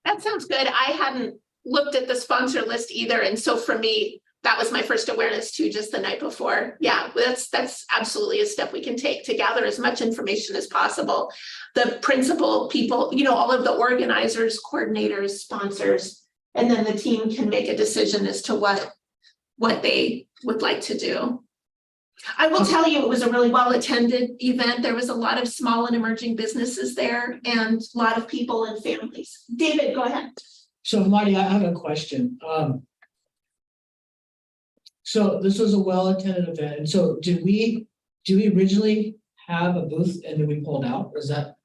That sounds good. I hadn't looked at the sponsor list either. And so for me, that was my first awareness too, just the night before. Yeah, that's absolutely a step we can take to gather as much information as possible. The principal people, all of the organizers, coordinators, sponsors, and then the team can make a decision as to what they would like to do. I will tell you, it was a really well-attended event. There was a lot of small and emerging businesses there and a lot of people and families. David, go ahead. So Marty, I have a question. So this was a well-attended event. And so do we originally have a booth and then we pulled out? Or is that?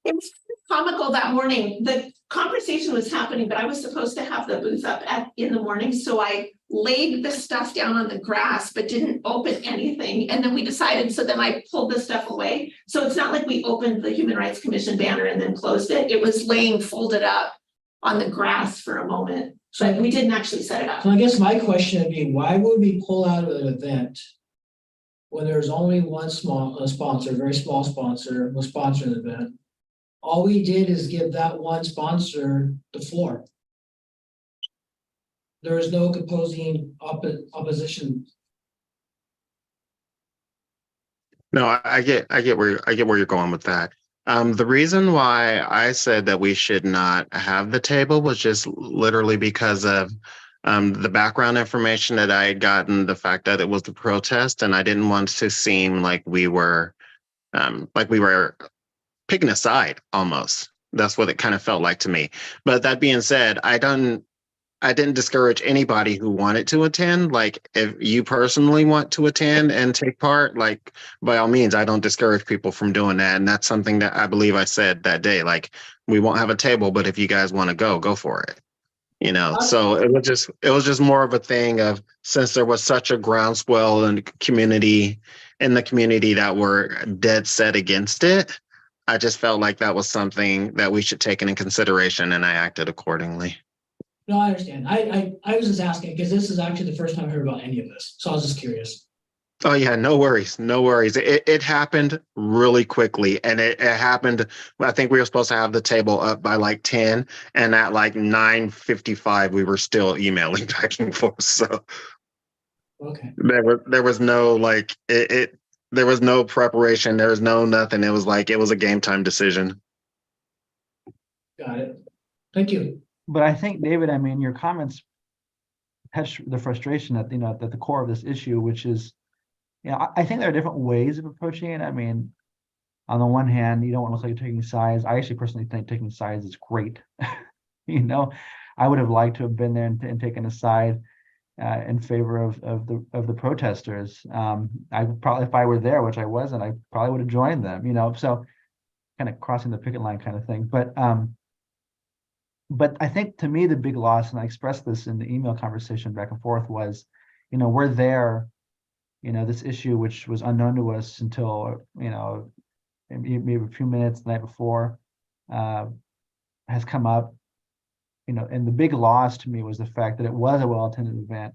It was comical that morning. The conversation was happening, but I was supposed to have the booth up in the morning. So I laid the stuff down on the grass, but didn't open anything. And then we decided, so then I pulled the stuff away. So it's not like we opened the Human Rights Commission banner and then closed it. It was laying folded up on the grass for a moment. So we didn't actually set it up. So I guess my question would be, why would we pull out of an event when there's only one sponsor, very small sponsor, was sponsoring the event? All we did is give that one sponsor the floor. There is no opposing opposition. No, I get where you're going with that. The reason why I said that we should not have the table was just literally because of the background information that I had gotten, the fact that it was the protest, and I didn't want to seem like we were picking a side almost. That's what it kind of felt like to me. But that being said, I didn't discourage anybody who wanted to attend. Like, if you personally want to attend and take part, like, by all means, I don't discourage people from doing that. And that's something that I believe I said that day. Like, we won't have a table, but if you guys want to go for it. So it was just more of a thing of, since there was such a groundswell in the community that were dead set against it, I just felt like that was something that we should take into consideration, and I acted accordingly. No, I understand. I was just asking because this is actually the first time I heard about any of this. So I was just curious. Oh yeah, no worries. It happened really quickly, and it happened. I think we were supposed to have the table up by like 10, and at like 9:55, we were still emailing back and forth. So okay, there was no there was no preparation. There was no nothing. It was a game time decision. Got it. Thank you. But I think, David, I mean, your comments touch the frustration at the core of this issue, which is, I think there are different ways of approaching it. I mean, on the one hand, you don't want to look like you're taking sides. I actually personally think taking sides is great. I would have liked to have been there and taken a side in favor of the protesters. I probably, if I were there, which I wasn't, I probably would have joined them. So kind of crossing the picket line kind of thing. But I think, to me, the big loss, and I expressed this in the email conversation back and forth, was, we're there, this issue, which was unknown to us until, maybe a few minutes the night before, has come up, and the big loss to me was the fact that it was a well-attended event,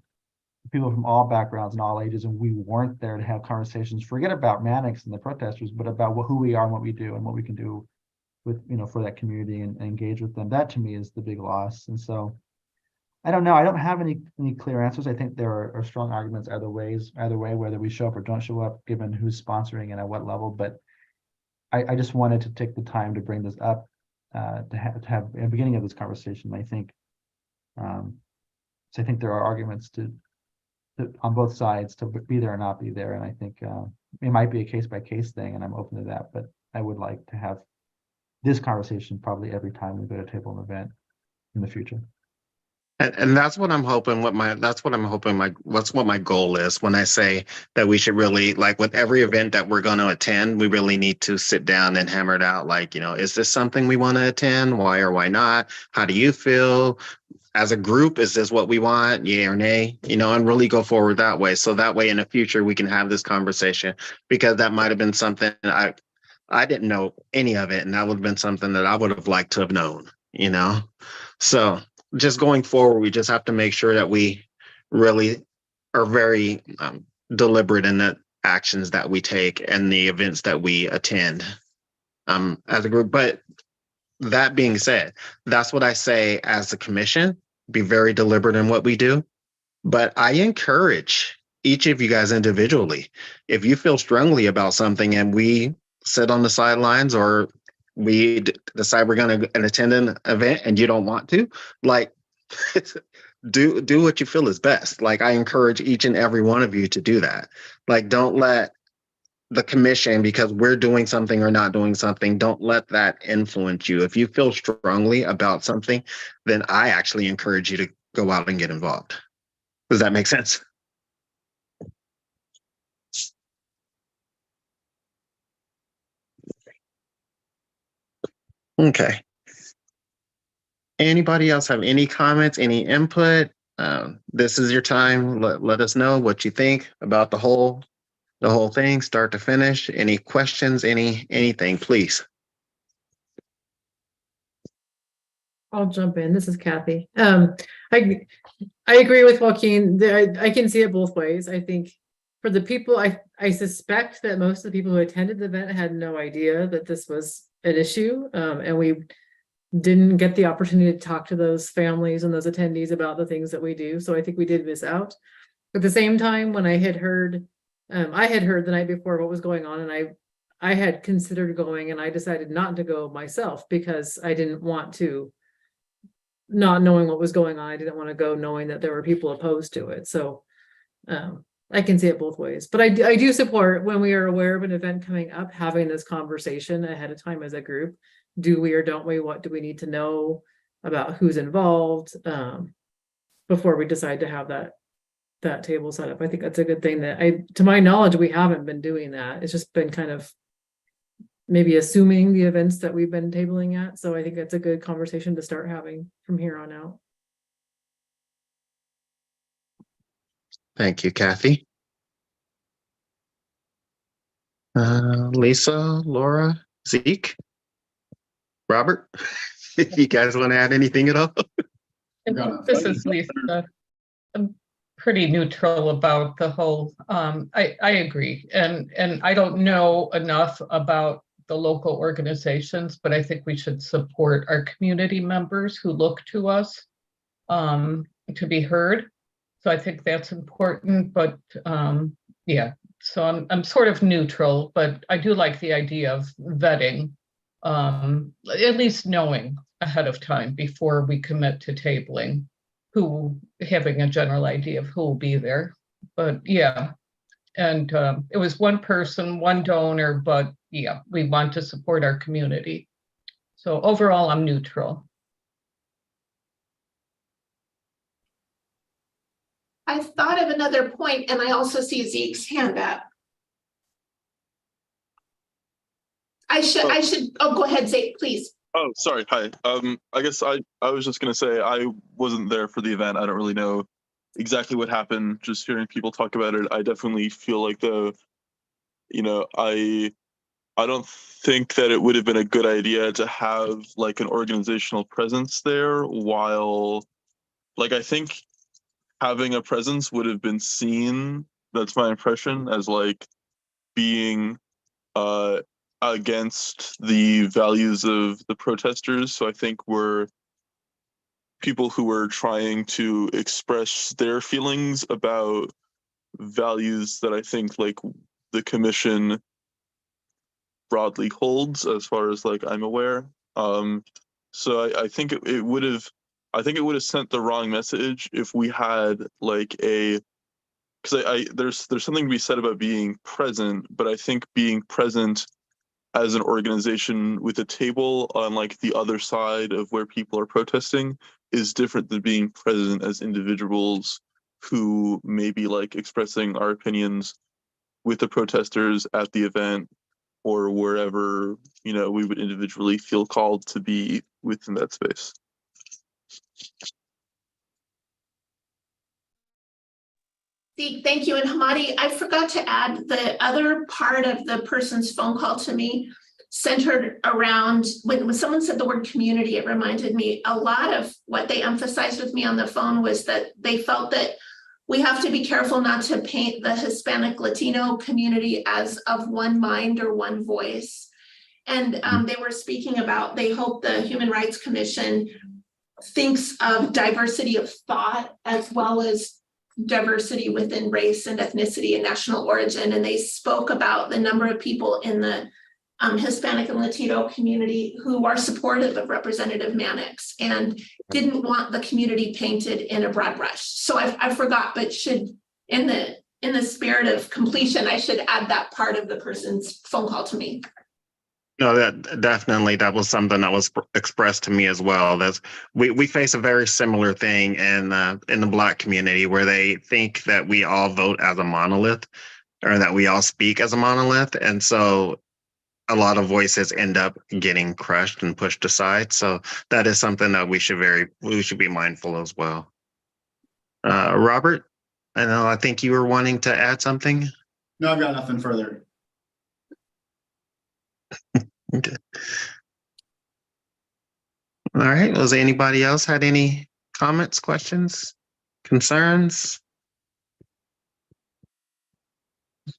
people from all backgrounds and all ages, and we weren't there to have conversations, forget about Mannix and the protesters, but about who we are and what we do and what we can do with, for that community and engage with them. That to me is the big loss. And so I don't know. I don't have any clear answers. I think there are strong arguments either way, whether we show up or don't show up, given who's sponsoring and at what level. But I just wanted to take the time to bring this up, to have a beginning of this conversation. I think, so I think there are arguments to on both sides to be there or not be there. And I think it might be a case by case thing, and I'm open to that. But I would like to have this conversation probably every time we go to table an event in the future. And that's what I'm hoping, what my goal is when I say that we should really, like with every event that we're going to attend, we really need to sit down and hammer it out. Like, is this something we want to attend? Why or why not? How do you feel? As a group, is this what we want? Yay or nay? And really go forward that way. So that way in the future, we can have this conversation, because that might have been something I didn't know any of it. And that would have been something that I would have liked to have known, So just going forward, we just have to make sure that we really are very deliberate in the actions that we take and the events that we attend as a group. But that being said, that's what I say as a commission, be very deliberate in what we do. But I encourage each of you guys individually, if you feel strongly about something and we sit on the sidelines, or we decide we're going to attend an event and you don't want to, like, do what you feel is best. Like, I encourage each and every one of you to do that. Like, don't let the commission, because we're doing something or not doing something, don't let that influence you. If you feel strongly about something, then I actually encourage you to go out and get involved. Does that make sense? Okay. Anybody else have any comments, any input? This is your time. Let us know what you think about the whole thing, start to finish. Any questions, anything, please. I'll jump in. This is Kathy. I agree with Joaquin. I can see it both ways. I think for the people, I suspect that most of the people who attended the event had no idea that this was an issue, and we didn't get the opportunity to talk to those families and those attendees about the things that we do. So I think we did miss out. At the same time, when I had heard the night before what was going on, and I had considered going, and I decided not to go myself because I didn't want to, not knowing what was going on. I didn't want to go knowing that there were people opposed to it. So I can see it both ways, but I do support, when we are aware of an event coming up, having this conversation ahead of time as a group. Do we or don't we? What do we need to know about who's involved before we decide to have that table set up? I think that's a good thing. That to my knowledge, we haven't been doing that. It's just been kind of maybe assuming the events that we've been tabling at. So I think that's a good conversation to start having from here on out. Thank you, Kathy. Lisa, Laura, Zeke, Robert, you guys want to add anything at all? This is Lisa. I'm pretty neutral about the whole, I agree. And I don't know enough about the local organizations, but I think we should support our community members who look to us to be heard. So I think that's important, but yeah, so I'm sort of neutral, but I do like the idea of vetting, at least knowing ahead of time before we commit to tabling, having a general idea of who will be there. But yeah, and it was one person, one donor, but yeah, we want to support our community. So overall, I'm neutral. I thought of another point, and I also see Zeke's hand up. I should, oh, go ahead, Zeke, please. Oh, sorry. Hi. I guess I was just gonna say I wasn't there for the event. I don't really know exactly what happened. Just hearing people talk about it, I definitely feel like I don't think that it would have been a good idea to have like an organizational presence there, while like I think having a presence would have been seen, that's my impression, as like being against the values of the protesters. So I think we're people who were trying to express their feelings about values that I think like the commission broadly holds, as far as like I'm aware. So I think it would have sent the wrong message if we had like because there's something to be said about being present, but I think being present as an organization with a table on like the other side of where people are protesting is different than being present as individuals who may be like expressing our opinions with the protesters at the event or wherever, you know, we would individually feel called to be within that space. Thank you. And Hamadi, I forgot to add the other part of the person's phone call to me centered around when someone said the word community, it reminded me a lot of what they emphasized with me on the phone was that they felt that we have to be careful not to paint the Hispanic Latino community as of one mind or one voice. And they were speaking about, they hope the Human Rights Commission thinks of diversity of thought as well as diversity within race and ethnicity and national origin. And they spoke about the number of people in the Hispanic and Latino community who are supportive of Representative Mannix and didn't want the community painted in a broad brush. So I forgot, but should, in the spirit of completion, I should add that part of the person's phone call to me. No, that was something that was expressed to me as well. That's we face a very similar thing in the Black community where they think that we all vote as a monolith or that we all speak as a monolith, and so a lot of voices end up getting crushed and pushed aside. So that is something that we should be mindful as well. Robert, I think you were wanting to add something. No, I've got nothing further. Okay. All right. Was anybody else had any comments, questions, concerns?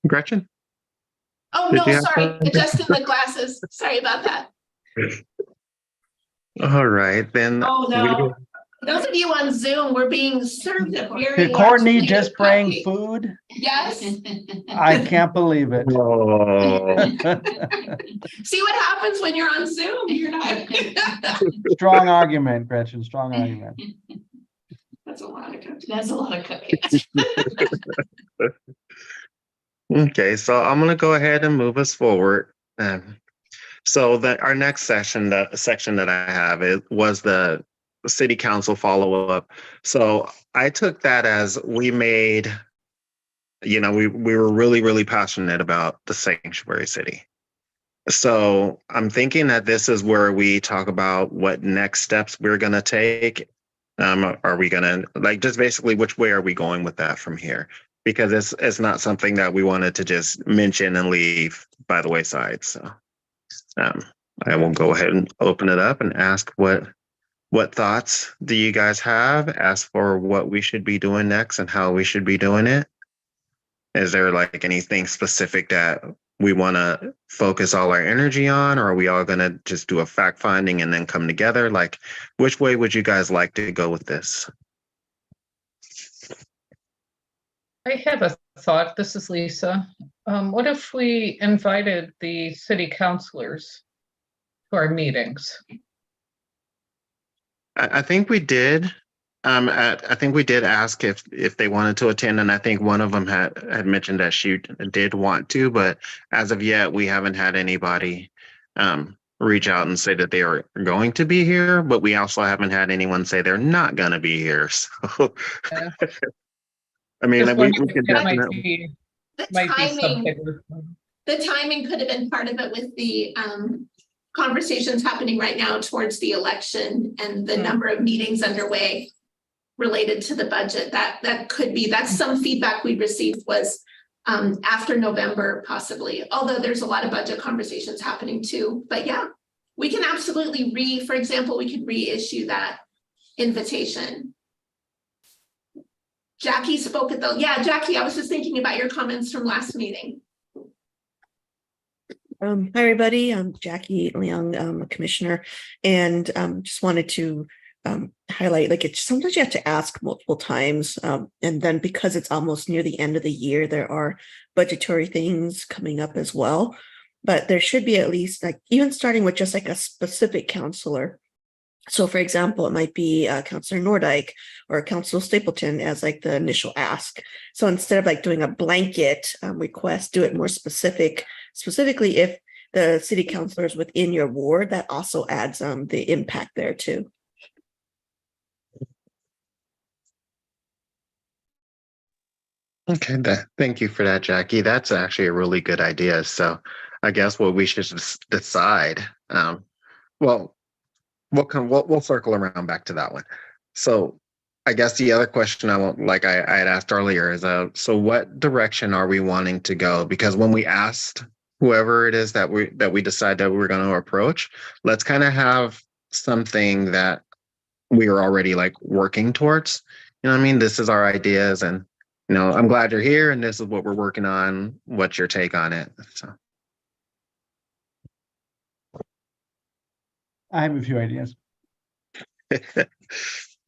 Gretchen? Oh, Did no, you have sorry, something? adjusting the glasses. Sorry about that. All right, then. Oh, no. Those of you on Zoom, we're being served a very Did large Courtney plate just of bring cupcake. food? Yes. I can't believe it. Oh, See what happens when you're on Zoom? You're not. Strong argument, Gretchen, strong argument. That's a lot of cupcakes. That's a lot of cupcakes. okay, so I'm going to go ahead and move us forward. So our next section that I have was the city council follow-up. So I took that as we made, we were really, really passionate about the sanctuary city. So I'm thinking that this is where we talk about what next steps we're going to take. Are we going to just basically which way are we going with that from here? Because it's not something that we wanted to just mention and leave by the wayside. So I will go ahead and open it up and ask what thoughts do you guys have? Ask for what we should be doing next and how we should be doing it. Is there like anything specific that we want to focus all our energy on, or are we all going to just do a fact finding and then come together? Like, which way would you guys like to go with this? I have a thought. This is Lisa. What if we invited the city councilors to our meetings? I think we did. I think we did ask if they wanted to attend, and I think one of them had mentioned that she did want to, but as of yet, we haven't had anybody reach out and say that they are going to be here, but we also haven't had anyone say they're not going to be here. So, Yeah. I mean, Just we wondering could if that definitely. The timing could have been part of it with the conversations happening right now towards the election and the number of meetings underway related to the budget. That could be, that's some feedback we received was after November possibly, although there's a lot of budget conversations happening too. But yeah, we can absolutely for example, we could reissue that invitation. Jackie spoke at Jackie, I was just thinking about your comments from last meeting. Hi, everybody. I'm Jackie Leung, I'm a commissioner, and just wanted to highlight, sometimes you have to ask multiple times, and then because it's almost near the end of the year, there are budgetary things coming up as well. But there should be at least, even starting with just a specific counselor. So, for example, it might be Councillor Nordyke or Councillor Stapleton as the initial ask. So instead of doing a blanket request, do it more specifically if the city councilors within your ward, that also adds the impact there too. Okay, thank you for that, Jackie. That's actually a really good idea. So I guess what we should decide, well, we'll circle around back to that one. So I guess the other question I had asked earlier is, so what direction are we wanting to go? Because when we asked whoever it is that we decide that we're going to approach, let's kind of have something that we are already like working towards. You know what I mean? This is our ideas, and I'm glad you're here, and this is what we're working on. What's your take on it? So I have a few ideas.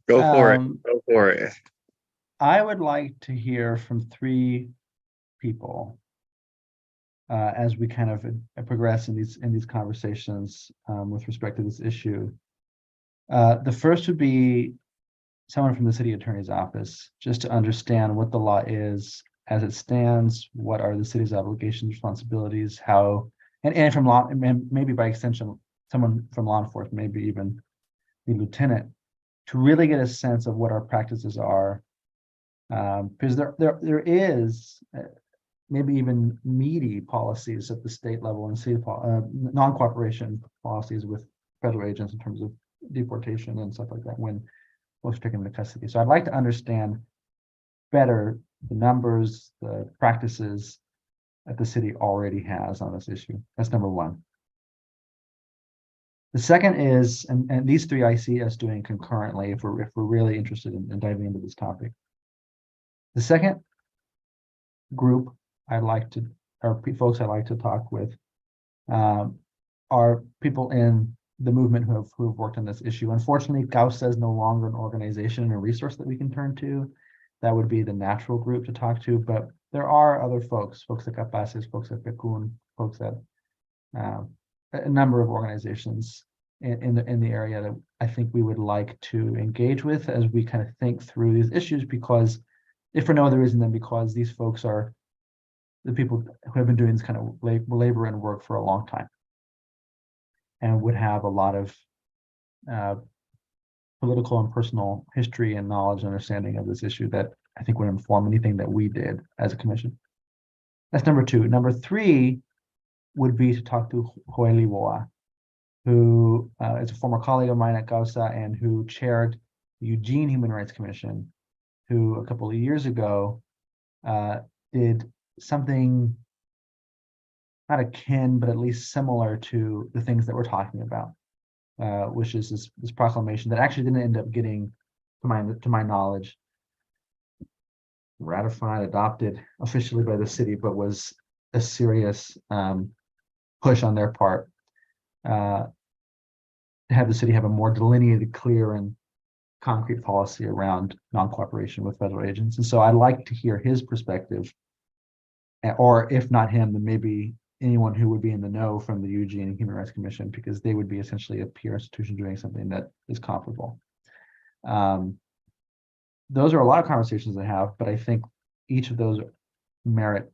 Go for it. Go for it. I would like to hear from 3 people as we kind of progress in these conversations with respect to this issue. The first would be someone from the city attorney's office, just to understand what the law is as it stands, what are the city's obligations, responsibilities, how, and from law, and maybe by extension, someone from law enforcement, maybe even the lieutenant, to really get a sense of what our practices are. Because there is maybe even meaty policies at the state level and city non-cooperation policies with federal agents in terms of deportation and stuff like that when folks are taken into custody. So I'd like to understand better the numbers, the practices that the city already has on this issue. That's number one. The second is, and these 3 I see us doing concurrently if we're really interested in diving into this topic. The second group folks I'd like to talk with are people in the movement who have worked on this issue. Unfortunately, CAUSA is no longer an organization and a resource that we can turn to. That would be the natural group to talk to, but there are other folks at Capaces, folks at PECUN, folks at a number of organizations in the area that I think we would like to engage with as we kind of think through these issues, because if for no other reason than because these folks are the people who have been doing this kind of labor and work for a long time and would have a lot of political and personal history and knowledge and understanding of this issue that I think would inform anything that we did as a commission. That's number 2. Number 3 would be to talk to Hoeli Woa, who is a former colleague of mine at CAUSA and who chaired the Eugene Human Rights Commission, who a couple of years ago did something not akin, but at least similar to the things that we're talking about, which is this proclamation that actually didn't end up getting, to my knowledge, ratified, adopted officially by the city, but was a serious push on their part to have the city have a more delineated, clear, and concrete policy around non-cooperation with federal agents. And so I'd like to hear his perspective, or if not him, then maybe anyone who would be in the know from the Eugene Human Rights Commission, because they would be essentially a peer institution doing something that is comparable. Those are a lot of conversations I have, but I think each of those merit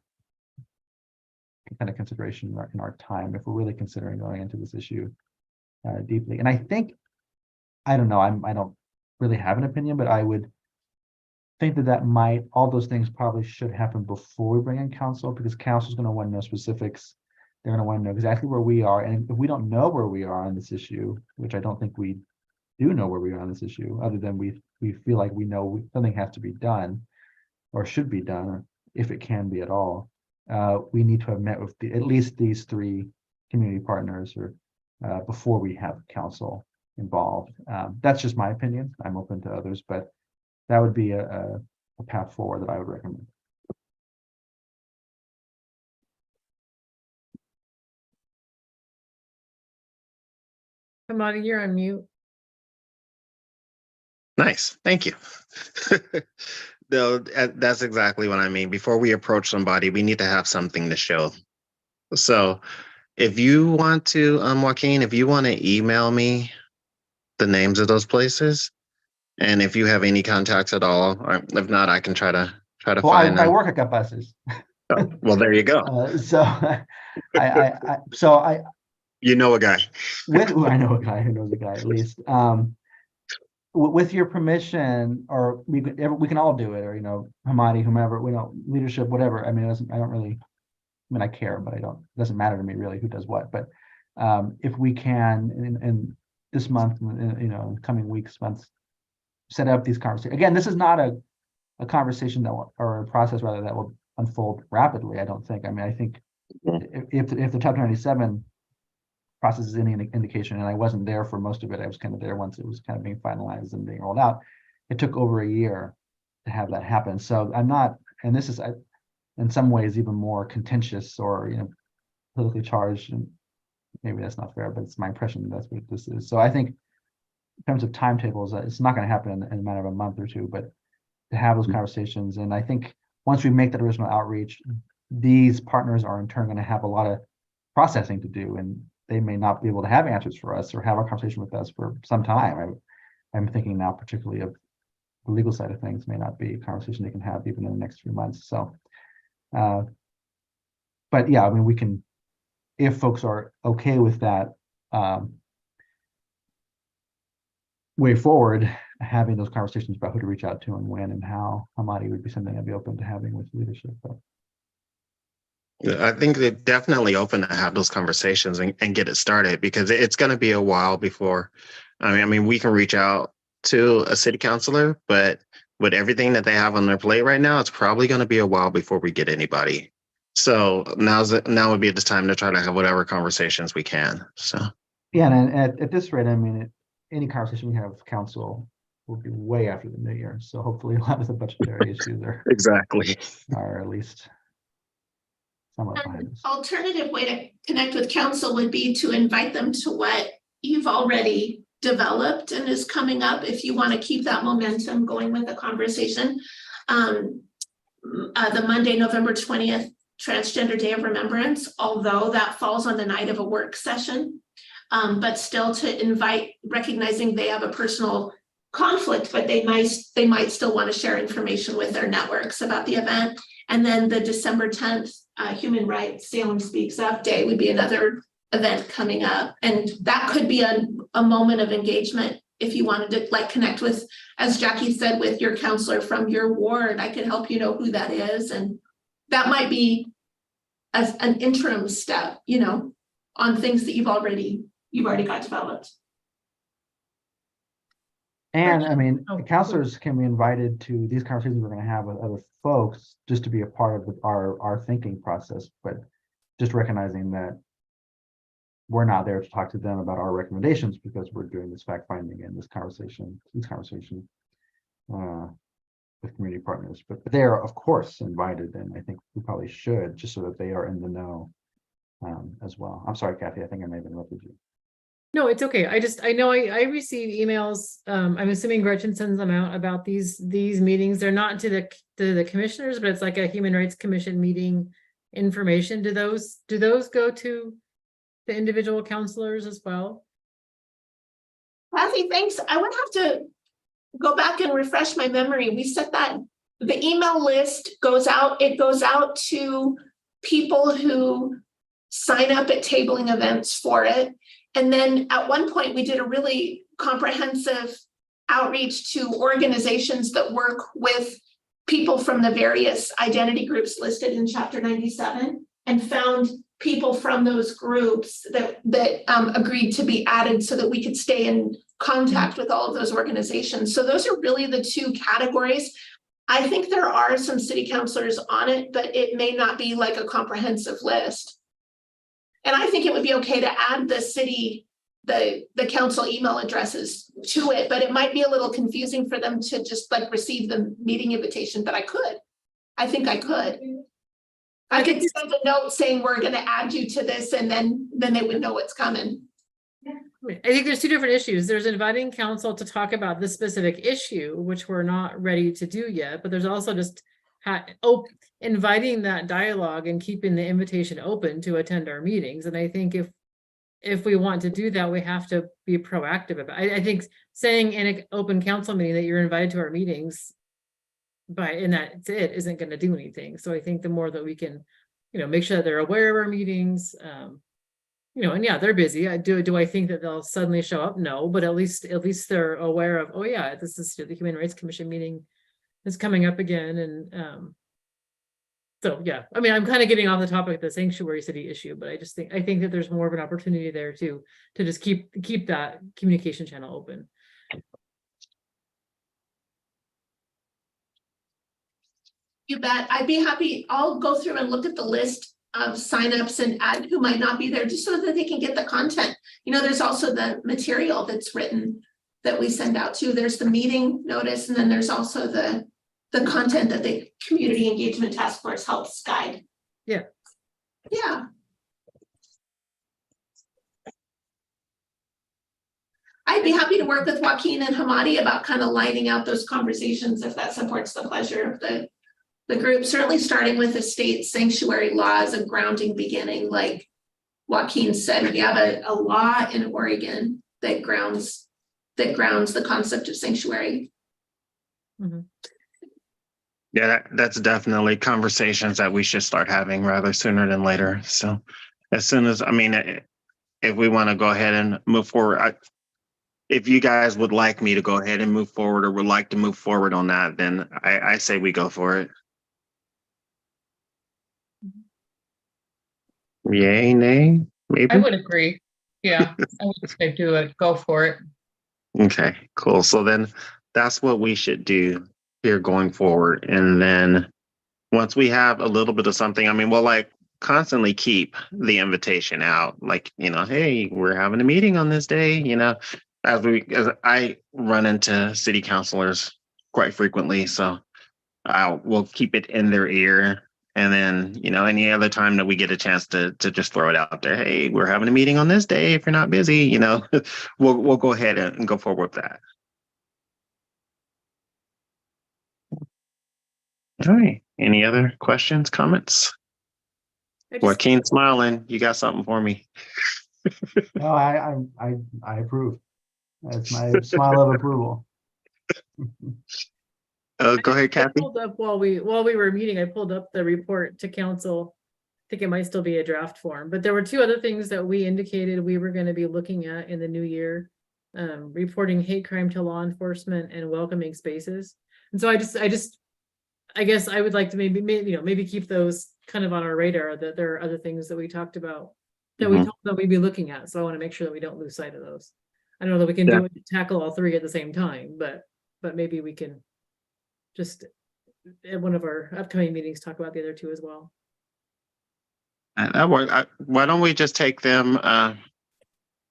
kind of consideration in our time if we're really considering going into this issue deeply. And I think, I don't know, I don't really have an opinion, but I would think that all those things probably should happen before we bring in council, because council is going to want to know specifics. They're going to want to know exactly where we are. And if we don't know where we are on this issue, which I don't think we do know where we are on this issue, other than we feel like we know something has to be done or should be done, if it can be at all, we need to have met with at least these 3 community partners or before we have council involved. That's just my opinion. I'm open to others, but that would be a path forward that I would recommend. Hamadi, you're on mute. Nice, thank you. No, that's exactly what I mean. Before we approach somebody, we need to have something to show. So if you want to, Joaquin, if you want to email me the names of those places, and if you have any contacts at all, or if not, I can try to find them. I work at Capaces. Oh, well, there you go. I You know a guy. I know a guy who knows a guy at least. With your permission, or we can all do it, or Hamadi, whomever, leadership, whatever. I mean, I don't really. I mean, I care, but it doesn't matter to me really who does what. But if we can, in this month, in coming weeks, months, set up these conversations. Again, this is not a conversation or a process rather that will unfold rapidly. I don't think. I mean, I think if the Chapter 97 process is any indication, and I wasn't there for most of it. I was kind of there once it was kind of being finalized and being rolled out. It took over a year to have that happen. So I'm not, and this is in some ways even more contentious or politically charged, and maybe that's not fair, but it's my impression that's what this is. So I think in terms of timetables, it's not going to happen in a matter of a month or two, but to have those conversations. And I think once we make that original outreach, these partners are in turn going to have a lot of processing to do, and they may not be able to have answers for us or have a conversation with us for some time. I'm thinking now particularly of the legal side of things may not be a conversation they can have even in the next few months. So, but yeah, I mean, we can, if folks are okay with that way forward, having those conversations about who to reach out to and when and how, Hamadi would be something I'd be open to having with leadership. But I think they're definitely open to have those conversations and get it started, because it's going to be a while before. I mean, we can reach out to a city councilor, but with everything that they have on their plate right now, it's probably going to be a while before we get anybody. So now would be the time to try to have whatever conversations we can. So yeah, and at this rate, I mean, any conversation we have with council will be way after the new year. So hopefully, a lot of the budgetary issues are at least somewhat behind us. Alternative way to connect with council would be to invite them to what you've already developed and is coming up, if you want to keep that momentum going with the conversation. The Monday, November 20th, Transgender Day of Remembrance, although that falls on the night of a work session, but still to invite, recognizing they have a personal conflict, but they might still want to share information with their networks about the event. And then the December 10th Human Rights Salem Speaks Up Day would be another event coming up. And that could be a moment of engagement if you wanted to connect with, as Jackie said, with your counselor from your ward. I could help you know who that is. And that might be as an interim step, on things that you've already got developed. And I mean, counselors can be invited to these conversations we're going to have with other folks just to be a part of our thinking process, but just recognizing that we're not there to talk to them about our recommendations because we're doing this fact finding and this conversation with community partners. But they are, of course, invited, and I think we probably should, just so that they are in the know as well. I'm sorry, Kathy, I think I may have interrupted you. No, it's okay. I know I receive emails. I'm assuming Gretchen sends them out about these meetings. They're not to the commissioners, but it's like a Human Rights Commission meeting information. Do those go to the individual counselors as well? Kathy, thanks. I would have to go back and refresh my memory. We said that the email list goes out. It goes out to people who sign up at tabling events for it. And then at one point, we did a really comprehensive outreach to organizations that work with people from the various identity groups listed in Chapter 97 and found people from those groups that agreed to be added so that we could stay in contact with all of those organizations. So those are really the two categories. I think there are some city councilors on it, but it may not be like a comprehensive list. And I think it would be okay to add the city, the council email addresses to it, but it might be a little confusing for them to just receive the meeting invitation, but I think I could send a note saying we're going to add you to this, and then they would know what's coming. I think there's two different issues. There's inviting council to talk about this specific issue, which we're not ready to do yet, but there's also just inviting that dialogue and keeping the invitation open to attend our meetings. And I think if we want to do that, we have to be proactive about it. I think saying in an open council meeting that you're invited to our meetings and that's it, isn't gonna do anything. So I think the more that we can, make sure that they're aware of our meetings, and yeah, they're busy. Do I think that they'll suddenly show up? No, but at least they're aware of, oh yeah, this is the Human Rights Commission meeting is coming up again. And so yeah, I mean, I'm kind of getting off the topic of the sanctuary city issue, but I think that there's more of an opportunity there to just keep that communication channel open. You bet. I'd be happy. I'll go through and look at the list of signups and add who might not be there, just so that they can get the content. There's also the material that's written that we send out too. There's the meeting notice, and then there's also the content that the Community Engagement Task Force helps guide. Yeah. Yeah. I'd be happy to work with Joaquin and Hamadi about kind of lining out those conversations if that supports the pleasure of the group. Certainly starting with the state sanctuary law as a grounding beginning. Like Joaquin said, we have a law in Oregon that grounds the concept of sanctuary. Mm-hmm. Yeah, that's definitely conversations that we should start having rather sooner than later. So as soon as, if we want to go ahead and move forward, if you guys would like me to go ahead and move forward or would like to move forward on that, then I say we go for it. Yay, nay, maybe? I would agree. Yeah, I would say do it. Go for it. Okay, cool. So then that's what we should do here going forward. And then once we have a little bit of something, we'll constantly keep the invitation out. Hey, we're having a meeting on this day, as I run into city councilors quite frequently. So we'll keep it in their ear. And then, any other time that we get a chance to just throw it out there, hey, we're having a meeting on this day. If you're not busy, we'll go ahead and go forward with that. All right. Any other questions, comments? Joaquin smiling. You got something for me? No, I approve. That's my smile of approval. Go ahead, Kathy. Pulled up while we were meeting, I pulled up the report to council. I think it might still be a draft form, but there were two other things that we indicated we were going to be looking at in the new year. Reporting hate crime to law enforcement and welcoming spaces. And so I guess I would like to maybe keep those kind of on our radar, that there are other things that we talked about that we told them we'd be looking at. So I want to make sure that we don't lose sight of those. I don't know that we can tackle all three at the same time, but maybe we can just at one of our upcoming meetings talk about the other two as well. That works. Why don't we just take them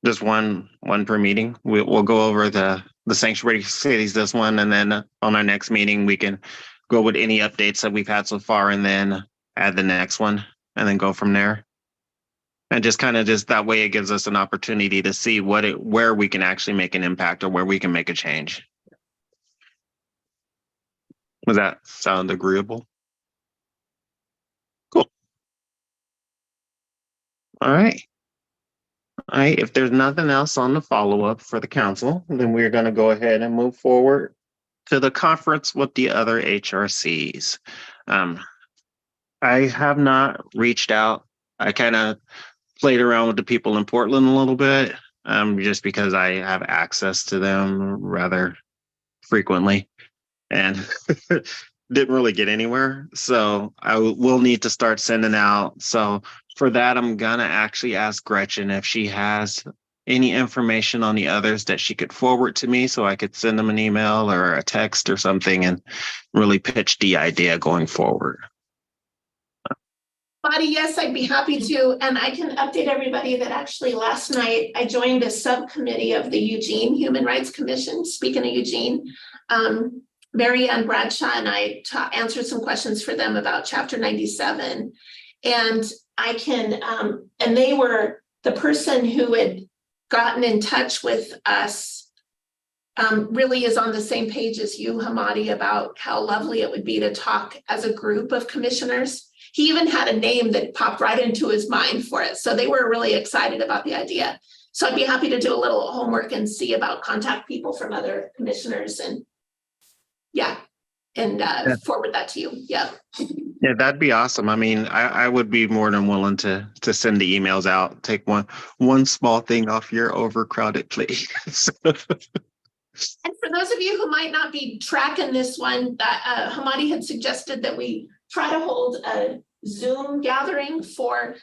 just one per meeting? We'll go over the sanctuary cities this one, and then on our next meeting we can go with any updates that we've had so far, and then add the next one, and then go from there. And just that way it gives us an opportunity to see where we can actually make an impact or where we can make a change. Does that sound agreeable? Cool. All right. If there's nothing else on the follow-up for the council, then we're going to go ahead and move forward to the conference with the other HRCs. I have not reached out. I kind of played around with the people in Portland a little bit, just because I have access to them rather frequently, and didn't really get anywhere. So I will need to start sending out. So for that, I'm gonna actually ask Gretchen if she has any information on the others that she could forward to me, so I could send them an email or a text or something and really pitch the idea going forward. Body, yes, I'd be happy to. And I can update everybody that actually last night I joined a subcommittee of the Eugene Human Rights Commission. Speaking of Eugene, Mary Ann Bradshaw and I answered some questions for them about Chapter 97. And I can, and they were the person who had gotten in touch with us, really is on the same page as you, Hamadi, about how lovely it would be to talk as a group of commissioners. He even had a name that popped right into his mind for it. So they were really excited about the idea. So I'd be happy to do a little homework and see about contact people from other commissioners. And yeah, forward that to you. Yeah. Yeah, that'd be awesome. I mean, I would be more than willing to send the emails out, take one small thing off your overcrowded plate. And for those of you who might not be tracking this one, that Hamadi had suggested that we try to hold a Zoom gathering for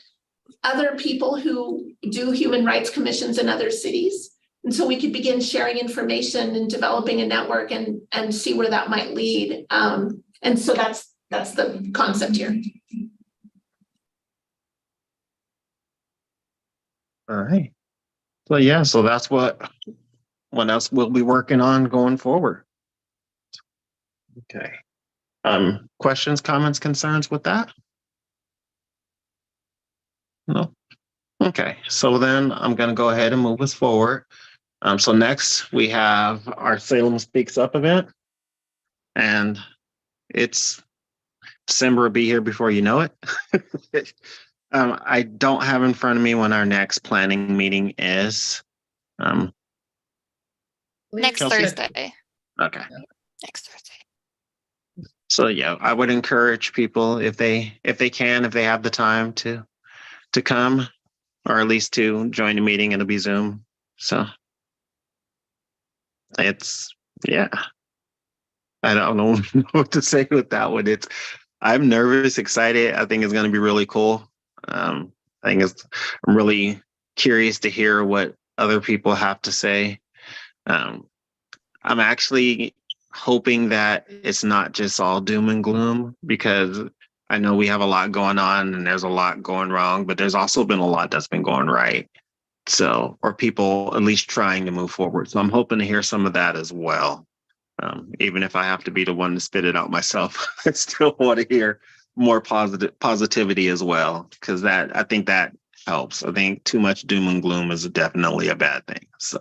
other people who do human rights commissions in other cities. And so we could begin sharing information and developing a network and see where that might lead. And so that's the concept here. All right. So yeah, so that's what else we'll be working on going forward. Okay. Questions, comments, concerns with that? No? Okay, so then I'm gonna go ahead and move us forward. So next we have our Salem Speaks Up event. And it's December will be here before you know it. I don't have in front of me when our next planning meeting is. Next Kelsey? Thursday. Okay. Next Thursday. So yeah, I would encourage people if they have the time to come, or at least to join the meeting. It'll be Zoom. So it's, yeah. I don't know what to say with that one. I'm nervous, excited. I think it's going to be really cool. I'm really curious to hear what other people have to say. I'm actually hoping that it's not just all doom and gloom, because I know we have a lot going on and there's a lot going wrong, but there's also been a lot that's been going right. So, or people at least trying to move forward. So I'm hoping to hear some of that as well. Even if I have to be the one to spit it out myself, I still want to hear more positivity as well, because I think that helps. I think too much doom and gloom is definitely a bad thing. So,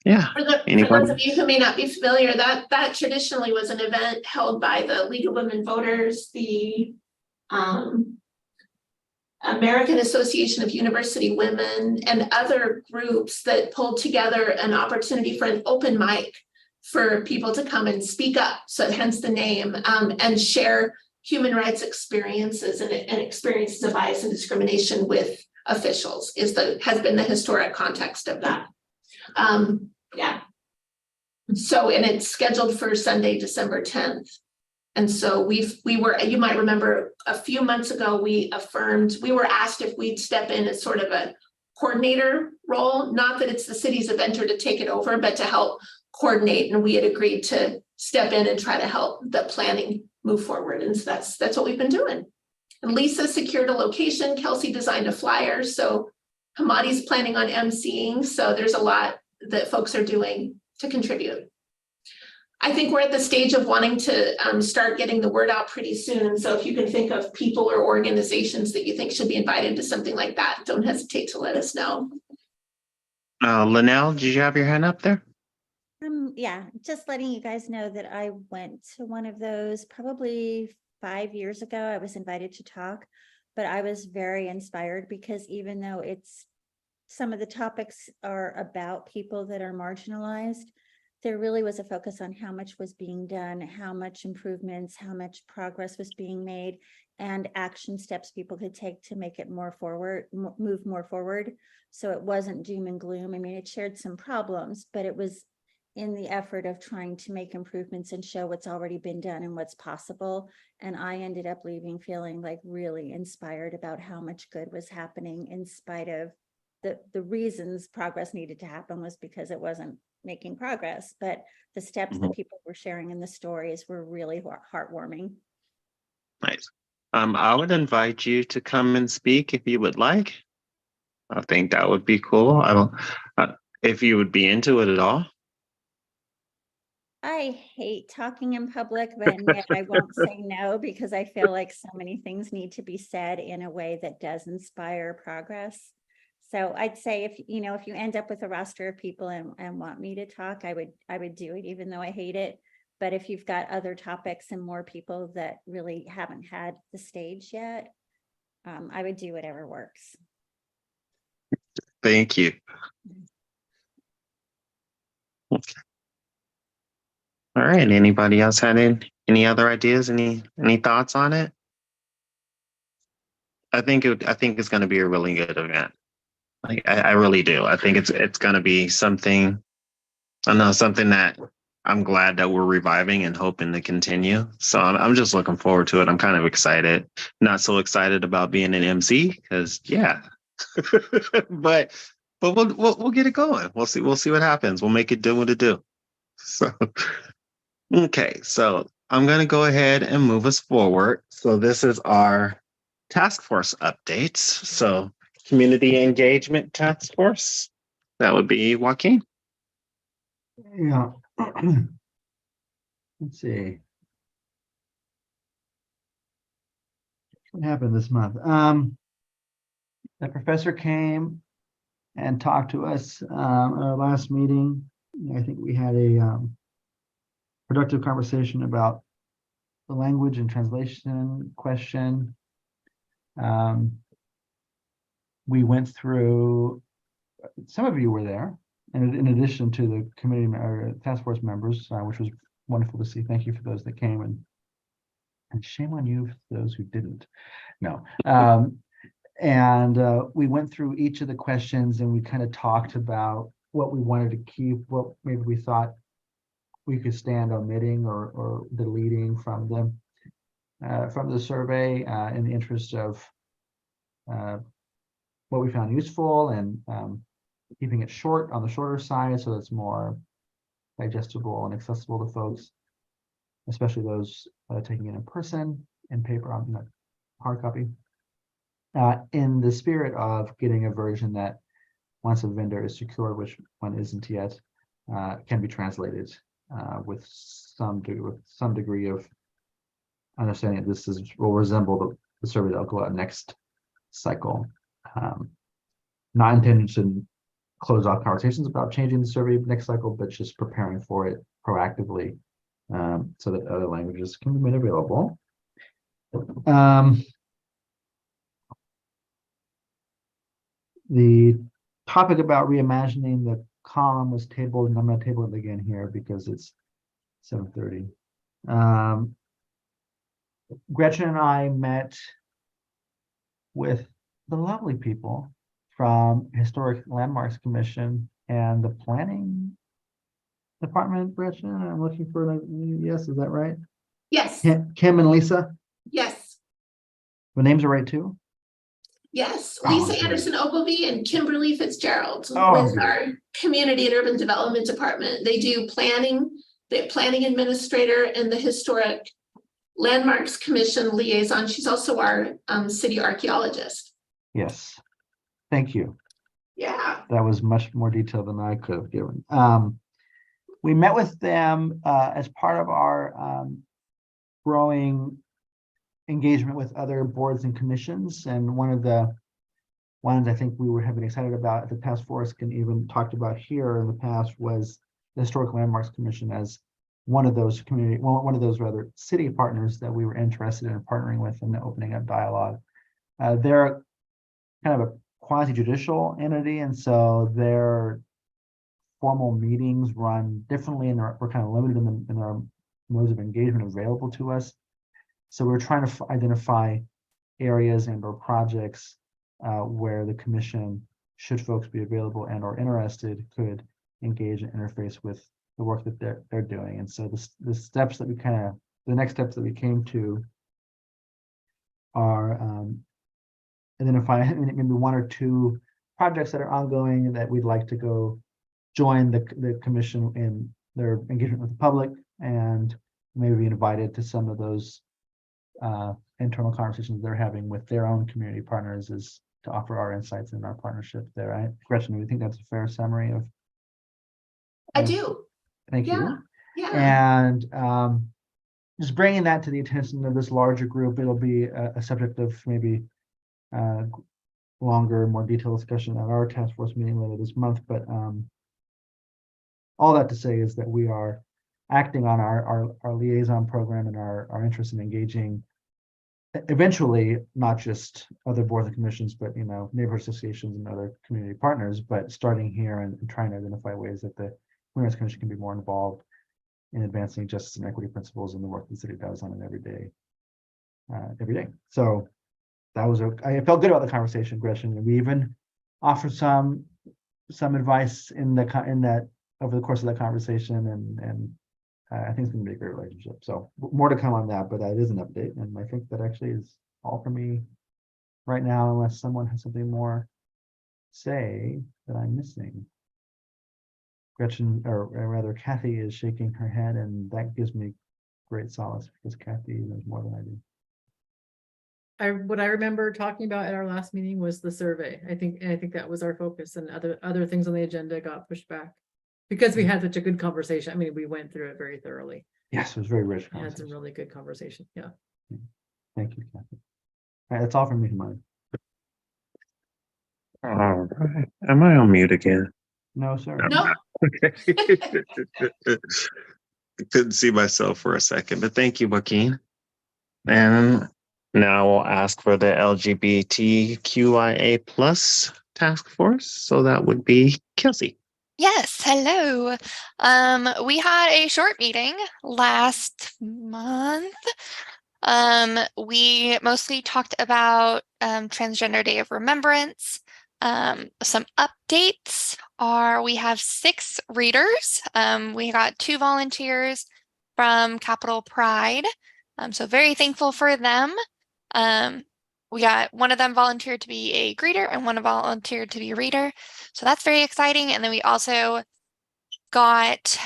yeah. For those of you who may not be familiar, that traditionally was an event held by the League of Women Voters, the American Association of University Women, and other groups that pulled together an opportunity for an open mic for people to come and speak up. So hence the name, and share human rights experiences and experiences of bias and discrimination with officials has been the historic context of that. Yeah. So, and it's scheduled for Sunday, December 10th. And so you might remember a few months ago, we were asked if we'd step in as sort of a coordinator role, not that it's the city's event or to take it over, but to help coordinate. And we had agreed to step in and try to help the planning move forward. And so that's what we've been doing. And Lisa secured a location, Kelsey designed a flyer. So Hamadi's planning on emceeing. So there's a lot that folks are doing to contribute. I think we're at the stage of wanting to start getting the word out pretty soon. And so if you can think of people or organizations that you think should be invited to something like that, don't hesitate to let us know. Linnell, did you have your hand up there? Yeah, just letting you guys know that I went to one of those probably 5 years ago. I was invited to talk, but I was very inspired because even though some of the topics are about people that are marginalized, there really was a focus on how much was being done, how much improvements, how much progress was being made, and action steps people could take to make it move more forward. So it wasn't doom and gloom. I mean, it shared some problems, but it was in the effort of trying to make improvements and show what's already been done and what's possible. And I ended up leaving feeling like really inspired about how much good was happening, in spite of the reasons progress needed to happen was because it wasn't making progress, but the steps that people were sharing in the stories were really heartwarming. Nice. I would invite you to come and speak if you would like. I think that would be cool. I don't, if you would be into it at all. I hate talking in public, but yet I won't say no, because I feel like so many things need to be said in a way that does inspire progress. So I'd say if you end up with a roster of people and want me to talk, I would do it, even though I hate it. But if you've got other topics and more people that really haven't had the stage yet, I would do whatever works. Thank you. Okay. All right. Anybody else had any other ideas? Any thoughts on it? I think it's going to be a really good event. Like I really do. I think it's going to be something. I know something that I'm glad that we're reviving and hoping to continue. So I'm just looking forward to it. I'm kind of excited. Not so excited about being an MC because yeah, but we'll get it going. We'll see what happens. We'll make it do what it do. So okay, so I'm gonna go ahead and move us forward. So this is our task force updates. So community engagement task force. That would be Joaquin. Yeah. Let's see. What happened this month? The professor came and talked to us at our last meeting. I think we had a productive conversation about the language and translation question. We went through, some of you were there, and in addition to the committee or task force members, which was wonderful to see. Thank you for those that came, and shame on you for those who didn't. No. And we went through each of the questions and we kind of talked about what we wanted to keep, what maybe we thought we could stand omitting or deleting from the survey in the interest of what we found useful and keeping it short on the shorter side so it's more digestible and accessible to folks, especially those taking it in person and paper on hard copy. In the spirit of getting a version that once a vendor is secured, which one isn't yet, can be translated with some degree of understanding that will resemble the survey that will go out next cycle. Not intended to close off conversations about changing the survey next cycle, but just preparing for it proactively so that other languages can be made available. The topic about reimagining the column was tabled, and I'm going to table it again here because it's 7:30. Gretchen and I met with the lovely people from Historic Landmarks Commission and the Planning Department. Gretchen, I'm looking for yes, is that right? Yes. Kim and Lisa. Yes. The names are right too. Yes, Oh, Lisa okay. Anderson Ogilvie and Kimberly Fitzgerald Oh, with okay. our Community and Urban Development Department. They do planning, the planning administrator and the Historic Landmarks Commission liaison. She's also our city archaeologist. Yes. Thank you. Yeah. That was much more detail than I could have given. We met with them as part of our growing engagement with other boards and commissions. And one of the ones I think we have been excited about at the task force and even talked about here in the past was the Historic Landmarks Commission as one of those rather city partners that we were interested in partnering with and opening up dialogue. They're kind of a quasi-judicial entity, and so their formal meetings run differently, and we're kind of limited in our modes of engagement available to us. So we're trying to identify areas and or projects where the commission, should folks be available and or interested, could engage and interface with the work that they're doing. And so the steps that the next steps that we came to are identify maybe one or two projects that are ongoing that we'd like to go join the commission in their engagement with the public and maybe be invited to some of those internal conversations they're having with their own community partners is to offer our insights and our partnership there. Right? Gretchen, do you think that's a fair summary of? I do. Thank you. Yeah. And just bringing that to the attention of this larger group, it'll be a subject of maybe longer, more detailed discussion at our task force meeting later this month. But all that to say is that we are acting on our liaison program and our interest in engaging eventually not just other boards and commissions, but neighborhood associations and other community partners, but starting here and trying to identify ways that the Community Commission can be more involved in advancing justice and equity principles in the work the city does on an every day. So that was, I felt good about the conversation, Gretchen, and we even offered some advice in that over the course of that conversation, and I think it's going to be a great relationship. So more to come on that, but that is an update, and I think that actually is all for me right now, unless someone has something more to say that I'm missing. Gretchen, or rather Kathy, is shaking her head, and that gives me great solace because Kathy knows more than I do. What I remember talking about at our last meeting was the survey. I think that was our focus, and other things on the agenda got pushed back because we had such a good conversation. I mean, we went through it very thoroughly. Yes, it was very rich. We had some really good conversation. Yeah. Thank you, Kathy. All right, that's all from me, Mine. All right. Am I on mute again? No, sir. No. Okay. I couldn't see myself for a second, but thank you, Joaquin. And now we'll ask for the LGBTQIA plus task force. So that would be Kelsey. Yes, hello. We had a short meeting last month. We mostly talked about Transgender Day of Remembrance. Some updates are we have 6 readers. We got 2 volunteers from Capitol Pride. So very thankful for them. We got one of them volunteered to be a greeter and one volunteered to be a reader. So that's very exciting. And then we also got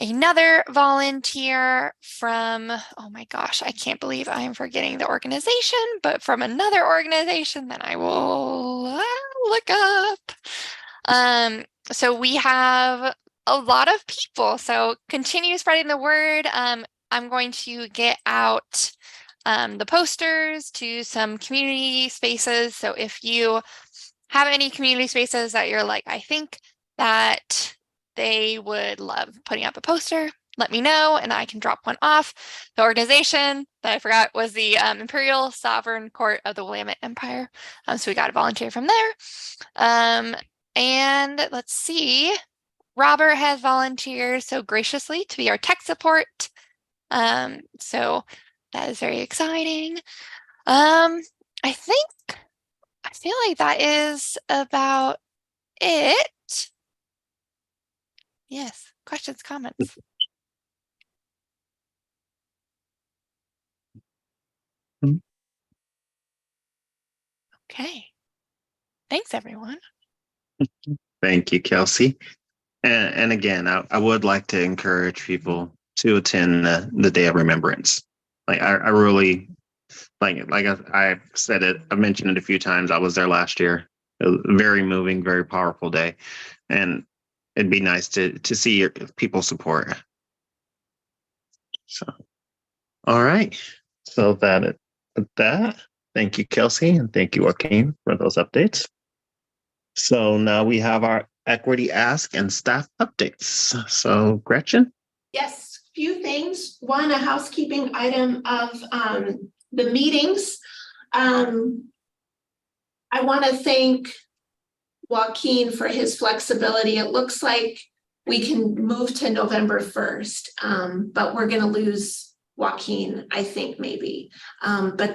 another volunteer from, oh my gosh, I can't believe I am forgetting the organization, but from another organization that I will look up. So we have a lot of people. So continue spreading the word. I'm going to get out the posters to some community spaces. So if you have any community spaces that you're like, I think that they would love putting up a poster, let me know and I can drop one off. The organization that I forgot was the Imperial Sovereign Court of the Willamette Empire. So we got a volunteer from there. And let's see, Robert has volunteered so graciously to be our tech support. So that is very exciting. I feel like that is about it. Yes, questions, comments. Okay. Thanks, everyone. Thank you, Kelsey. And again, I would like to encourage people to attend the Day of Remembrance. Like I really like I said it, I've mentioned it a few times. I was there last year. It was a very moving, very powerful day. And it'd be nice to see your people support. So, all right. So that thank you, Kelsey, and thank you, Joaquin, for those updates. So now we have our equity ask and staff updates. So Gretchen? Yes, few things. One, a housekeeping item of the meetings. I want to thank Joaquin for his flexibility. It looks like we can move to November 1st, but we're going to lose Joaquin, I think maybe. But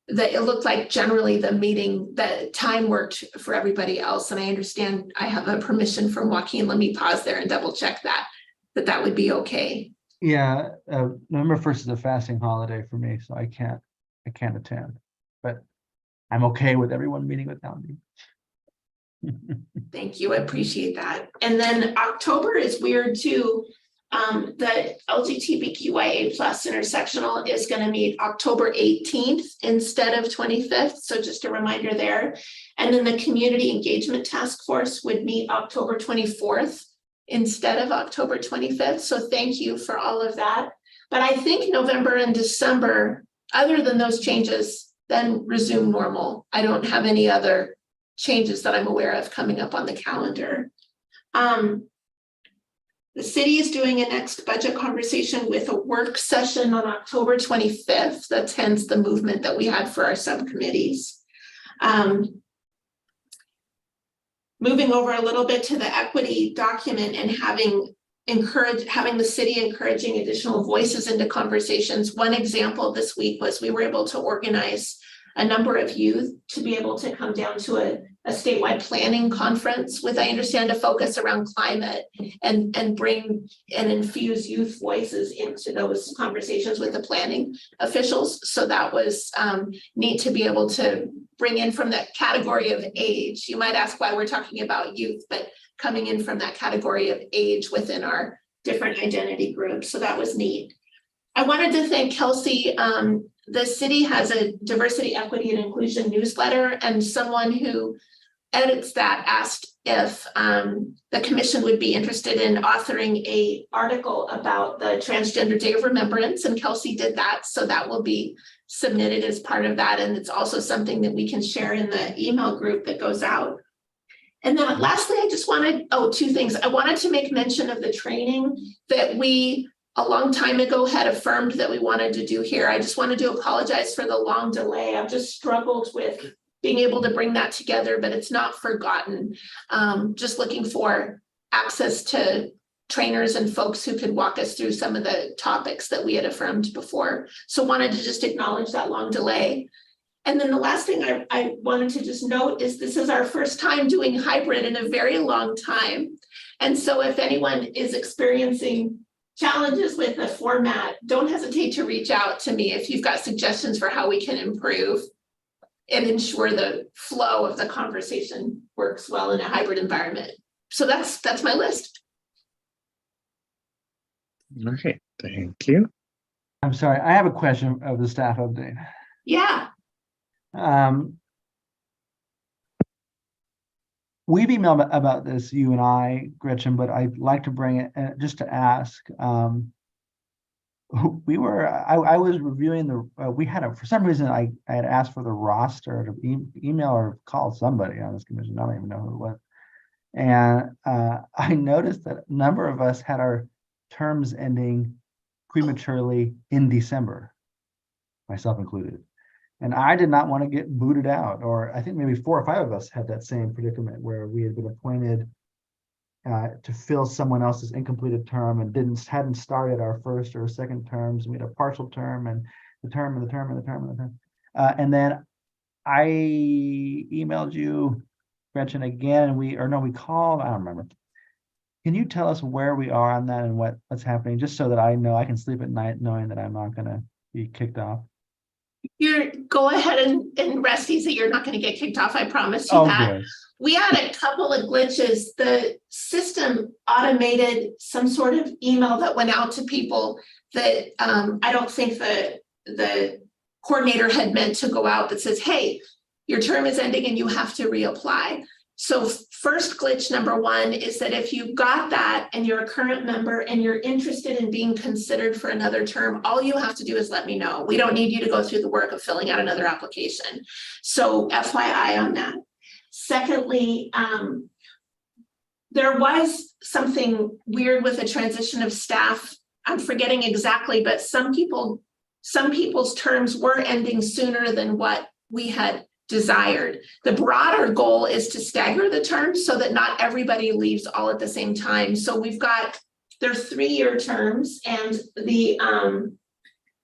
it looked like generally the time worked for everybody else. And I understand I have a permission from Joaquin. Let me pause there and double check that would be okay. Yeah, November 1st is a fasting holiday for me, so I can't attend, but I'm okay with everyone meeting without me. Thank you, I appreciate that. And then October is weird too. The LGBTQIA+ intersectional is going to meet October 18th instead of 25th. So just a reminder there. And then the community engagement task force would meet October 24th instead of October 25th. So thank you for all of that. But I think November and December, other than those changes, then resume normal. I don't have any other changes that I'm aware of coming up on the calendar. The city is doing a next budget conversation with a work session on October 25th. That's hence the movement that we had for our subcommittees. Moving over a little bit to the equity document and having having the city encouraging additional voices into conversations. One example this week was we were able to organize a number of youth to be able to come down to a statewide planning conference with, I understand, a focus around climate and bring and infuse youth voices into those conversations with the planning officials. So that was neat to be able to bring in from that category of age. You might ask why we're talking about youth, but coming in from that category of age within our different identity groups. So that was neat. I wanted to thank Kelsey. The city has a diversity, equity, and inclusion newsletter, and someone who edits that asked if the commission would be interested in authoring an article about the Transgender Day of Remembrance, and Kelsey did that. So that will be submitted as part of that. And it's also something that we can share in the email group that goes out. And then lastly, I just wanted, two things. I wanted to make mention of the training that we a long time ago had affirmed that we wanted to do here. I just wanted to apologize for the long delay. I've just struggled with being able to bring that together, but it's not forgotten. Just looking for access to trainers and folks who could walk us through some of the topics that we had affirmed before. So wanted to just acknowledge that long delay. And then the last thing I wanted to just note is this is our first time doing hybrid in a very long time. And so if anyone is experiencing challenges with the format, don't hesitate to reach out to me if you've got suggestions for how we can improve and ensure the flow of the conversation works well in a hybrid environment. So that's my list. Okay, thank you. I'm sorry, I have a question of the staff update. Yeah. We've emailed about this, you and I, Gretchen, but I'd like to bring it just to ask. I was reviewing we had for some reason I had asked for the roster to email or call somebody on this commission. I don't even know who it was. And I noticed that a number of us had our terms ending prematurely in December, myself included. And I did not want to get booted out, or I think maybe 4 or 5 of us had that same predicament where we had been appointed to fill someone else's incompleted term and hadn't started our first or second terms. We had a partial term and the term and the term and the term and the term. And then I emailed you, Gretchen, again, we called, I don't remember. Can you tell us where we are on that and what's happening, just so that I know I can sleep at night knowing that I'm not going to be kicked off? Go ahead and rest easy. You're not going to get kicked off. I promise you that. Good. We had a couple of glitches. The system automated some sort of email that went out to people that I don't think the coordinator had meant to go out that says, hey, your term is ending and you have to reapply. So first glitch number 1 is that if you got that and you're a current member and you're interested in being considered for another term, all you have to do is let me know. We don't need you to go through the work of filling out another application. So FYI on that. Secondly, there was something weird with the transition of staff. I'm forgetting exactly, but some people's terms were ending sooner than what we had desired. The broader goal is to stagger the terms so that not everybody leaves all at the same time. So they're 3-year terms, and the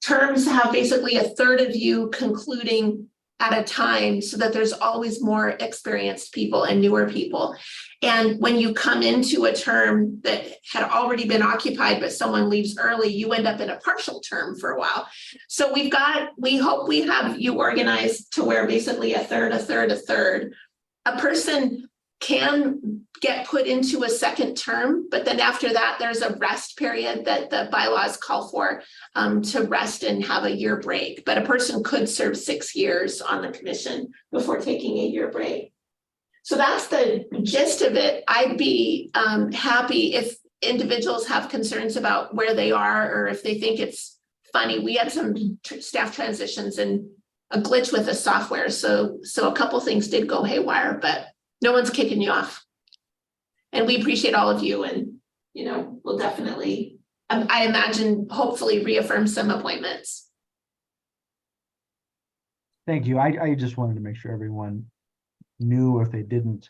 terms have basically 1/3 of you concluding at a time so that there's always more experienced people and newer people. And when you come into a term that had already been occupied, but someone leaves early, you end up in a partial term for a while. So we hope we have you organized to where basically 1/3. A person can get put into a second term, but then after that, there's a rest period that the bylaws call for to rest and have a year break. But a person could serve 6 years on the commission before taking a year break. So that's the gist of it. I'd be happy if individuals have concerns about where they are, or if they think it's funny. We had some staff transitions and a glitch with the software. So a couple things did go haywire, but no one's kicking you off. And we appreciate all of you, and we'll definitely, I imagine, hopefully reaffirm some appointments. Thank you. I just wanted to make sure everyone knew, or if they didn't,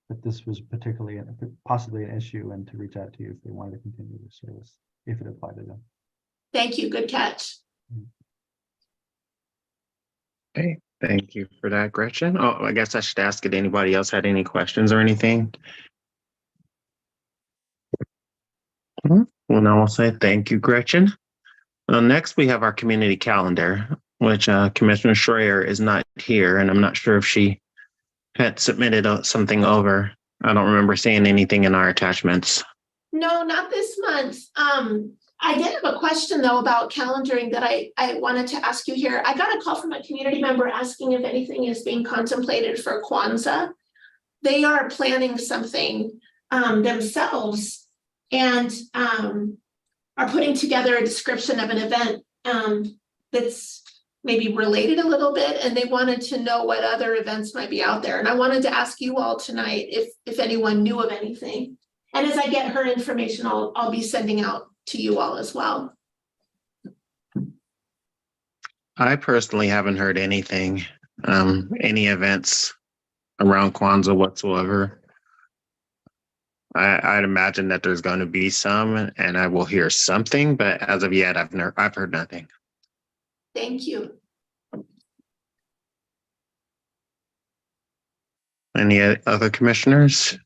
that this was particularly possibly an issue and to reach out to you if they wanted to continue the service, if it applied to them. Thank you. Good catch. Okay, thank you for that, Gretchen. Oh, I guess I should ask if anybody else had any questions or anything. Well, now I'll say thank you, Gretchen. Next, we have our community calendar, which Commissioner Schreier is not here, and I'm not sure if she had submitted something over. I don't remember seeing anything in our attachments. No, not this month. I did have a question though about calendaring that I wanted to ask you here. I got a call from a community member asking if anything is being contemplated for Kwanzaa. They are planning something themselves and are putting together a description of an event that's maybe related a little bit, and they wanted to know what other events might be out there. And I wanted to ask you all tonight if anyone knew of anything. And as I get her information, I'll be sending out to you all as well. I personally haven't heard anything, any events around Kwanzaa whatsoever. I'd imagine that there's going to be some, and I will hear something, but as of yet, I've heard nothing. Thank you. Any other commissioners?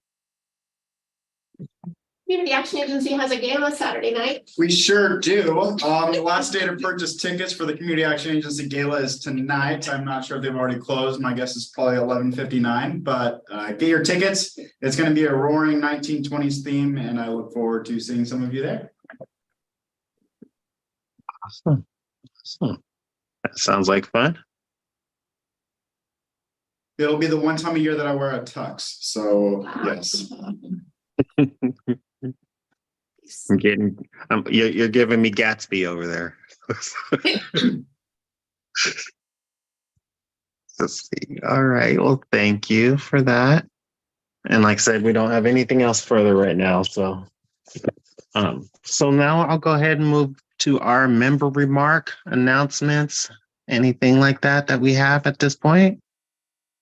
Community Action Agency has a gala Saturday night. We sure do. The last day to purchase tickets for the Community Action Agency Gala is tonight. I'm not sure if they've already closed. My guess is probably 11:59, but get your tickets. It's going to be a roaring 1920s theme, and I look forward to seeing some of you there. Awesome. That sounds like fun. It'll be the one time a year that I wear a tux, so yes. You're giving me Gatsby over there. Let's see. All right. Well, thank you for that. And like I said, we don't have anything else further right now. So now I'll go ahead and move to our member remark announcements. Anything like that we have at this point?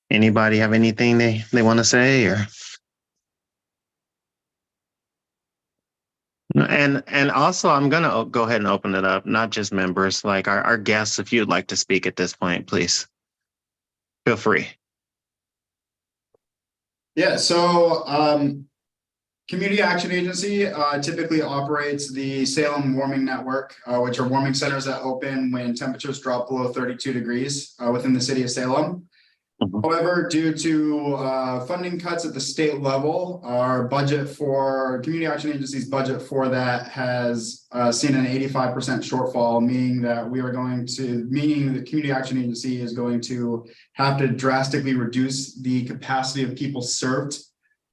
Anybody have anything they want to say or? And also, I'm going to go ahead and open it up, not just members, like our guests, if you'd like to speak at this point, please feel free. Yeah, so Community Action Agency typically operates the Salem Warming Network, which are warming centers that open when temperatures drop below 32 degrees within the city of Salem. However, due to funding cuts at the state level, our budget for Community Action Agency's budget for that has seen an 85% shortfall, meaning that the Community Action Agency is going to have to drastically reduce the capacity of people served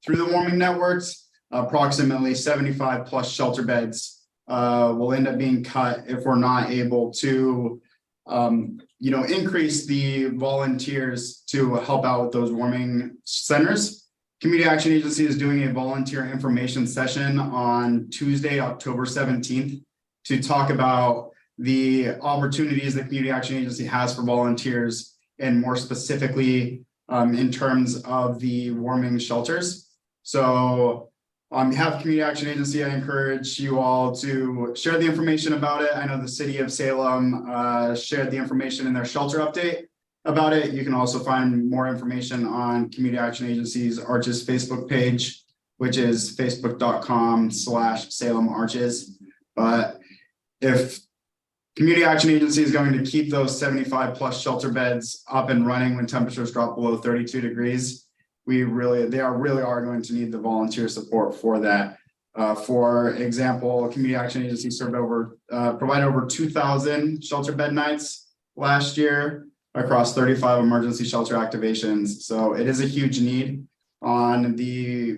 through the warming networks. Approximately 75 plus shelter beds will end up being cut if we're not able to increase the volunteers to help out with those warming centers. Community Action Agency is doing a volunteer information session on Tuesday, October 17th to talk about the opportunities that Community Action Agency has for volunteers and more specifically in terms of the warming shelters. So on behalf of Community Action Agency, I encourage you all to share the information about it. I know the city of Salem shared the information in their shelter update about it. You can also find more information on Community Action Agency's Arches Facebook page, which is facebook.com/Salem Arches. But if Community Action Agency is going to keep those 75 plus shelter beds up and running when temperatures drop below 32 degrees, they really are going to need the volunteer support for that. For example, Community Action Agency provided over 2,000 shelter bed nights last year across 35 emergency shelter activations. So it is a huge need. On the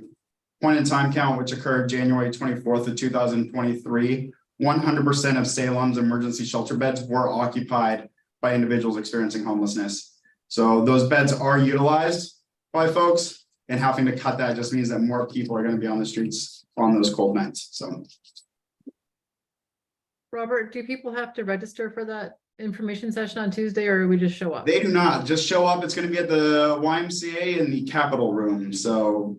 point in time count, which occurred January 24th of 2023, 100% of Salem's emergency shelter beds were occupied by individuals experiencing homelessness. So those beds are utilized by folks, and having to cut that just means that more people are going to be on the streets on those cold nights. So, Robert, do people have to register for that information session on Tuesday, or we just show up? They do not, just show up. It's gonna be at the YMCA in the Capitol Room, so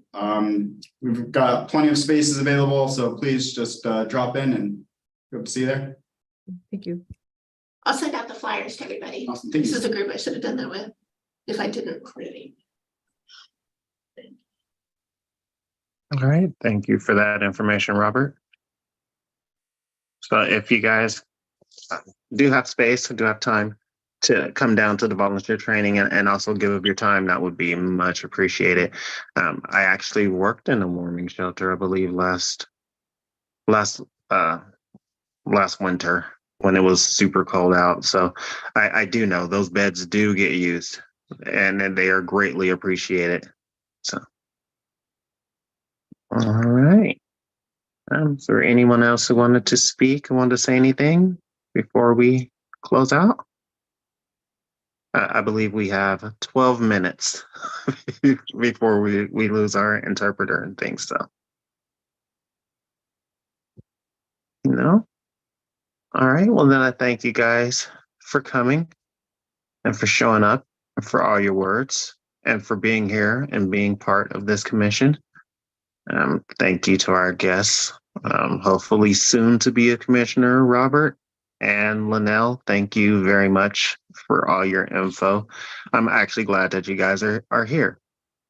we've got plenty of spaces available, so please just drop in and hope to see you there. Thank you. I'll send out the flyers to everybody. Awesome, thank This you. is a group I should have done that with, if I didn't already. All right, thank you for that information, Robert. So if you guys do have space, do have time to come down to the volunteer training and also give up your time, that would be much appreciated. I actually worked in a warming shelter, I believe, last winter when it was super cold out. So I do know those beds do get used and they are greatly appreciated. So. All right. Is there anyone else who wanted to speak, who wanted to say anything before we close out? I believe we have 12 minutes before we lose our interpreter and things. So, no. All right. Well, then I thank you guys for coming and for showing up and for all your words and for being here and being part of this commission. Thank you to our guests. Hopefully soon to be a commissioner, Robert and Linnell. Thank you very much for all your info. I'm actually glad that you guys are here.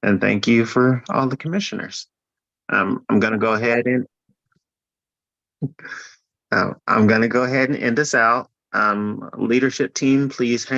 And thank you for all the commissioners. I'm going to go ahead and end this out. Leadership team, please hang